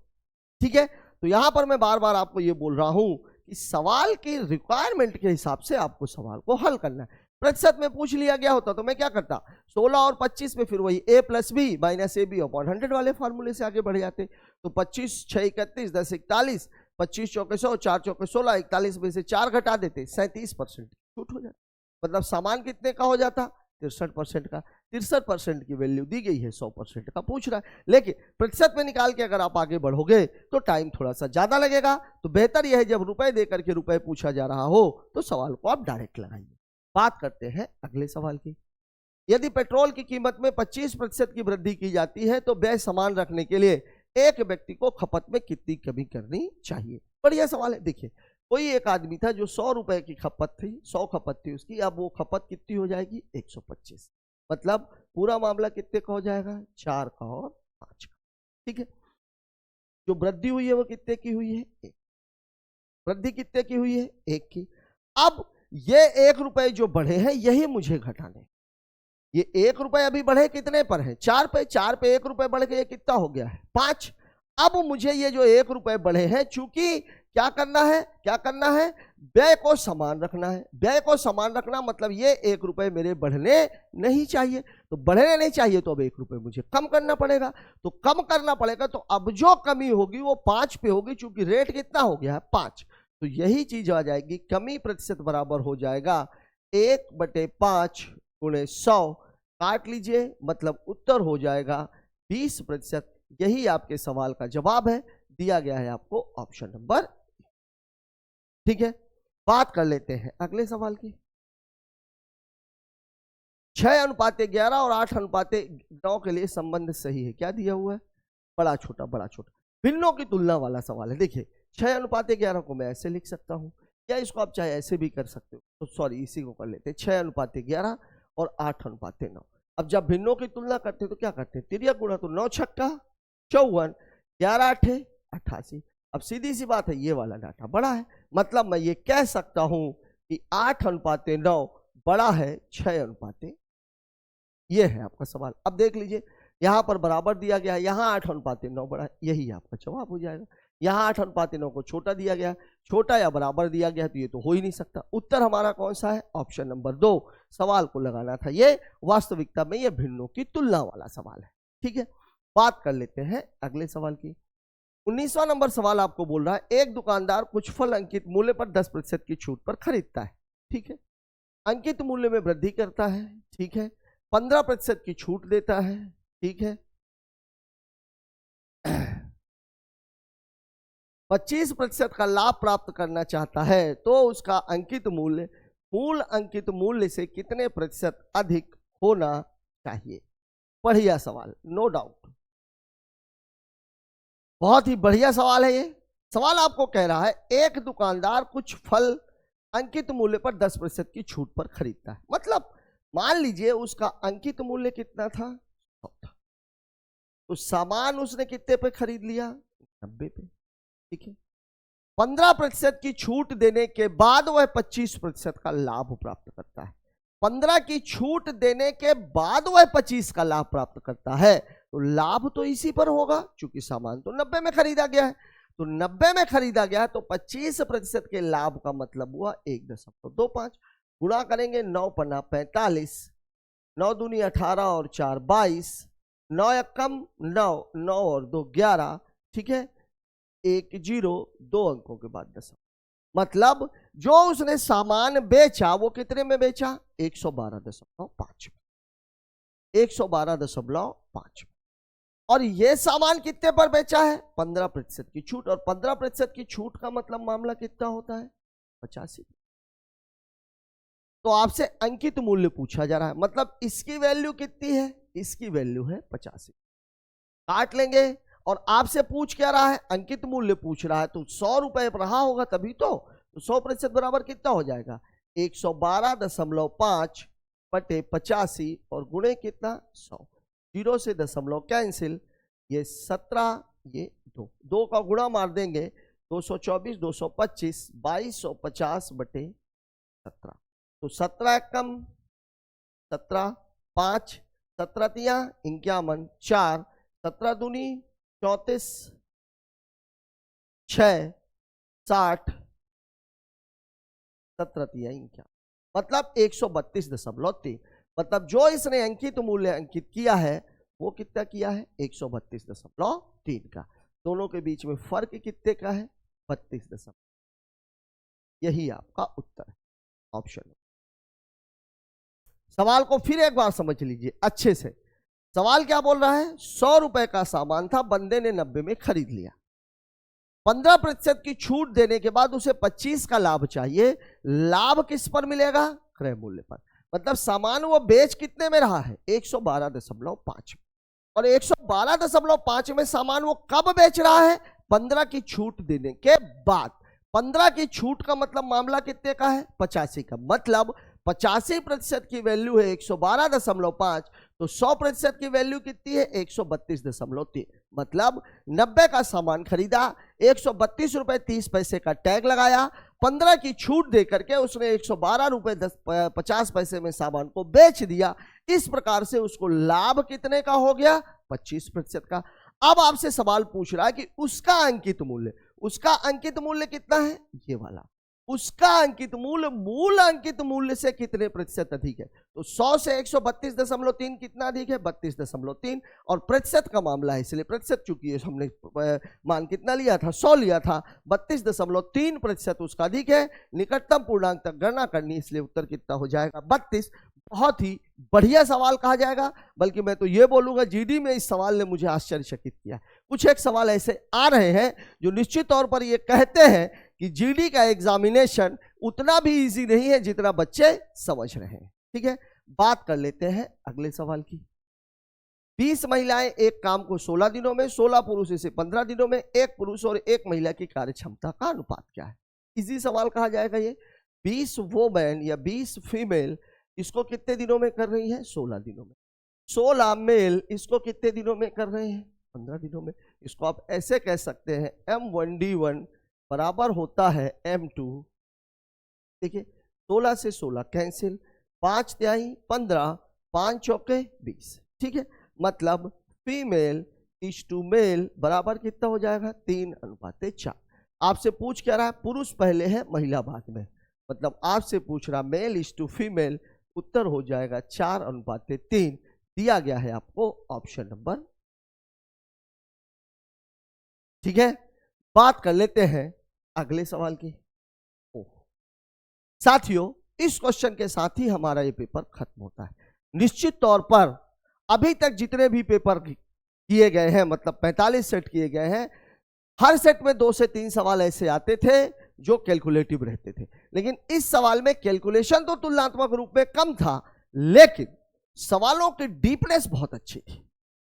ठीक है। तो यहां पर मैं बार बार आपको ये बोल रहा हूं कि सवाल की रिक्वायरमेंट के हिसाब से आपको सवाल को हल करना है। प्रतिशत में पूछ लिया गया होता तो मैं क्या करता, 16 और 25 में फिर वही a + b - ab/100 वाले फार्मूले से आगे बढ़ जाते। तो 25 6 31 10 41, 25 चौके 100, 4 चौके 16, 41 में से 4 घटा देते, 37% छूट हो जाता। मतलब सामान कितने का हो जाता 63% का। 63% की वैल्यू दी गई है, 100% का पूछ रहा है। लेकिन प्रतिशत में निकाल के अगर आप आगे बढ़ोगे तो टाइम थोड़ा सा ज्यादा लगेगा। तो बेहतर यह है जब रुपए दे करके रुपए पूछा जा रहा हो तो सवाल को आप डायरेक्ट लगाइए। बात करते हैं अगले सवाल की। यदि पेट्रोल की कीमत में 25% की वृद्धि की जाती है तो व्यय समान रखने के लिए एक व्यक्ति को खपत में कितनी कमी करनी चाहिए। बढ़िया सवाल है। देखिए कोई एक आदमी था जो 100 रुपए की खपत थी, 100 खपत थी उसकी, अब वो खपत कितनी हो जाएगी 125, मतलब पूरा मामला कितने का हो जाएगा 4 का और 5 का, ठीक है। जो वृद्धि हुई है वो कितने की हुई है 1, वृद्धि कितने की हुई है 1 की। अब ये 1 रुपए जो बढ़े हैं यही मुझे घटाने। ये 1 रुपए अभी बढ़े कितने पर है 4 पे, 4 पे 1 रुपए बढ़ के ये कितना हो गया है 5। अब मुझे ये जो 1 रुपए बढ़े हैं, चूंकि क्या करना है व्यय को समान रखना है। व्यय को समान रखना मतलब ये 1 रुपए मेरे बढ़ने नहीं चाहिए, तो बढ़ने नहीं चाहिए तो अब 1 रुपए मुझे कम करना पड़ेगा। तो कम करना पड़ेगा तो अब जो कमी होगी वो 5 पे होगी, चूंकि रेट कितना हो गया है 5। तो यही चीज आ जाएगी, कमी प्रतिशत बराबर हो जाएगा 1/5 × 100, काट लीजिए, मतलब उत्तर हो जाएगा 20%। यही आपके सवाल का जवाब है, दिया गया है आपको ऑप्शन नंबर, ठीक है। बात कर लेते हैं अगले सवाल की। 6:11 और 8:9 के लिए संबंध सही है, क्या दिया हुआ है बड़ा छोटा बड़ा छोटा, भिन्नों की तुलना वाला सवाल है। देखिए 6:11 को मैं ऐसे लिख सकता हूं, या इसको आप चाहे ऐसे भी कर सकते हो, तो सॉरी इसी को कर लेते हैं 6:11 और 8:9। अब जब भिन्नों की तुलना करते हैं तो क्या करते हैं, तिर्यक गुणा, तो 9 छक्का 54, 11 8 88। अब सीधी सी बात है ये वाला डाटा बड़ा है, मतलब मैं ये कह सकता हूं कि 8:9 बड़ा है 6:। ये है आपका सवाल। अब देख लीजिए, यहां पर बराबर दिया गया है, यहां 8:9 बड़ा है, यही आपका जवाब हो जाएगा। यहां 8:9 को छोटा दिया गया, छोटा या बराबर दिया गया, तो ये तो हो ही नहीं सकता। उत्तर हमारा कौन सा है? ऑप्शन नंबर 2 सवाल को लगाना था। ये वास्तविकता में ये भिन्नों की तुलना वाला सवाल है। ठीक है, बात कर लेते हैं अगले सवाल की। 19वां नंबर सवाल आपको बोल रहा है, एक दुकानदार कुछ फल अंकित मूल्य पर 10% की छूट पर खरीदता है। ठीक है, अंकित मूल्य में वृद्धि करता है। ठीक है, 15% की छूट देता है। ठीक है, 25% का लाभ प्राप्त करना चाहता है, तो उसका अंकित मूल्य मूल अंकित मूल्य से कितने प्रतिशत अधिक होना चाहिए? बढ़िया सवाल, नो डाउट, बहुत ही बढ़िया सवाल है ये। सवाल आपको कह रहा है, एक दुकानदार कुछ फल अंकित मूल्य पर 10% की छूट पर खरीदता है। मतलब मान लीजिए उसका अंकित मूल्य कितना था? 100 था। तो सामान उसने कितने पे खरीद लिया? 90 पे। ठीक है, 15% की छूट देने के बाद वह 25% का लाभ प्राप्त करता है। 15 की छूट देने के बाद वह 25 का लाभ प्राप्त करता है, तो लाभ तो इसी पर होगा, क्योंकि सामान तो 90 में खरीदा गया है। तो 90 में खरीदा गया है, तो 25% के लाभ का मतलब हुआ 1.25। गुणा करेंगे, 9 पन्ना 45, 9 दूनी 18 और 4 22, 9 एकम 9, 9 और 2 11। ठीक है, 1 0, 2 अंकों के बाद 10। मतलब जो उसने सामान बेचा वो कितने में बेचा? 112.5, 112.5। और ये सामान कितने पर बेचा है? 15% की छूट। और 15% की छूट का मतलब मामला कितना होता है? 85। तो आपसे अंकित मूल्य पूछा जा रहा है, मतलब इसकी वैल्यू कितनी है? इसकी वैल्यू है 85। काट लेंगे, और आपसे पूछ क्या रहा है? अंकित मूल्य पूछ रहा है, तो 100 रुपए पर रहा होगा तभी तो 100% बराबर कितना हो जाएगा? 112.5 बटे 85 और गुणे कितना? 100। 0 से दशमलव कैंसिल, ये 17, ये 2 का गुणा मार देंगे, 224, 225, 2250 बटे 17। तो 17 एकम 17, 5, 17 तिया 51, 4, 17 दूनी 34, 6, 60, 17 तिया 51, मतलब 132.3। मतलब जो इसने अंकित मूल्य अंकित किया है वो कितना किया है? 132.3 का। दोनों के बीच में फर्क कितने का है? 32। यही आपका उत्तर है, ऑप्शन। सवाल को फिर एक बार समझ लीजिए अच्छे से। सवाल क्या बोल रहा है? 100 रुपए का सामान था, बंदे ने 90 में खरीद लिया। 15% की छूट देने के बाद उसे 25 का लाभ चाहिए। लाभ किस पर मिलेगा? क्रय मूल्य पर। मतलब सामान वो बेच कितने में रहा है? 112.5। और 112.5 में सामान वो कब बेच रहा है? 15 की छूट देने के बाद। 15 की छूट का मतलब मामला कितने का है? 85 का। मतलब 85% की वैल्यू है 112.5, तो 100% की वैल्यू कितनी है? 132.3। मतलब 90 का सामान खरीदा, 132 रुपए 30 पैसे का टैग लगाया, 15 की छूट दे करके उसने 112 रुपए 50 पैसे में सामान को बेच दिया। इस प्रकार से उसको लाभ कितने का हो गया? 25% का। अब आपसे सवाल पूछ रहा है कि उसका अंकित मूल्य कितना है? ये वाला। उसका अंकित मूल्य मूल अंकित मूल्य से कितने प्रतिशत अधिक है? तो 100 से 132.3 कितना अधिक है? 32.3। और प्रतिशत का मामला है, इसलिए प्रतिशत, चूंकि हमने मान कितना लिया था? 100 लिया था। 32.3% उसका अधिक है। निकटतम पूर्णांक तक गणना करनी, इसलिए उत्तर कितना हो जाएगा? 32। बहुत ही बढ़िया सवाल कहा जाएगा, बल्कि मैं तो ये बोलूंगा जीडी में इस सवाल ने मुझे आश्चर्यचकित किया। कुछ एक सवाल ऐसे आ रहे हैं जो निश्चित तौर पर ये कहते हैं कि जीडी का एग्जामिनेशन उतना भी इजी नहीं है जितना बच्चे समझ रहे हैं। ठीक है, बात कर लेते हैं अगले सवाल की। 20 महिलाएं एक काम को 16 दिनों में, 16 पुरुष इसे 15 दिनों में, एक पुरुष और एक महिला की कार्य क्षमता का अनुपात क्या है? इजी सवाल कहा जाएगा ये। 20 वोमेन या 20 फीमेल इसको कितने दिनों में कर रही है? 16 दिनों में। 16 मेल इसको कितने दिनों में कर रहे हैं? 15 दिनों में। इसको आप ऐसे कह सकते हैं M1D1 बराबर होता है M2। देखिए 16 से 16 कैंसिल, 5 तिहाई 15, 5 चौके 20। ठीक है, मतलब फीमेल इज टू मेल बराबर कितना हो जाएगा 3:4। आपसे पूछ क्या रहा है, पुरुष पहले है महिला बाद में, मतलब आपसे पूछ रहा मेल इज टू फीमेल, उत्तर हो जाएगा 4:3। दिया गया है आपको ऑप्शन नंबर। ठीक है, बात कर लेते हैं अगले सवाल की। साथियों, इस क्वेश्चन के साथ ही हमारा ये पेपर खत्म होता है। निश्चित तौर पर अभी तक जितने भी पेपर किए गए हैं, मतलब 45 सेट किए गए हैं, हर सेट में 2 से 3 सवाल ऐसे आते थे जो कैलकुलेटिव रहते थे, लेकिन इस सवाल में कैलकुलेशन तो तुलनात्मक रूप में कम था, लेकिन सवालों की डीपनेस बहुत अच्छी थी।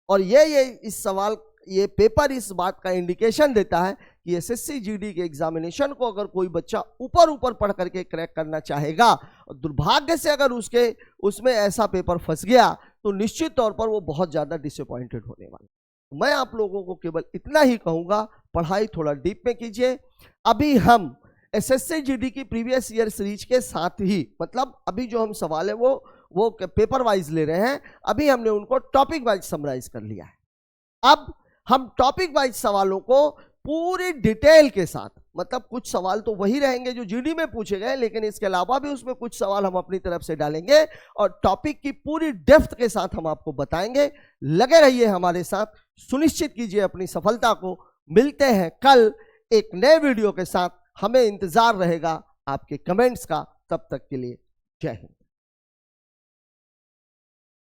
और ये पेपर इस बात का इंडिकेशन देता है कि एसएससी जीडी के एग्जामिनेशन को अगर कोई बच्चा ऊपर पढ़ करके क्रैक करना चाहेगा और दुर्भाग्य से अगर उसमें ऐसा पेपर फंस गया तो निश्चित तौर पर वो बहुत ज्यादा डिसअपॉइंटेड होने वाला। मैं आप लोगों को केवल इतना ही कहूंगा, पढ़ाई थोड़ा डीप में कीजिए। अभी हम एसएससी जीडी की प्रीवियस ईयर सीरीज के साथ ही, मतलब अभी जो हम सवाल है वो पेपर वाइज ले रहे हैं, अभी हमने उनको टॉपिक वाइज समराइज कर लिया है। अब हम टॉपिक वाइज सवालों को पूरी डिटेल के साथ, मतलब कुछ सवाल तो वही रहेंगे जो जीडी में पूछे गए, लेकिन इसके अलावा भी उसमें कुछ सवाल हम अपनी तरफ से डालेंगे और टॉपिक की पूरी डेप्थ के साथ हम आपको बताएंगे। लगे रहिए हमारे साथ, सुनिश्चित कीजिए अपनी सफलता को। मिलते हैं कल एक नए वीडियो के साथ, हमें इंतजार रहेगा आपके कमेंट्स का। तब तक के लिए जय हिंद।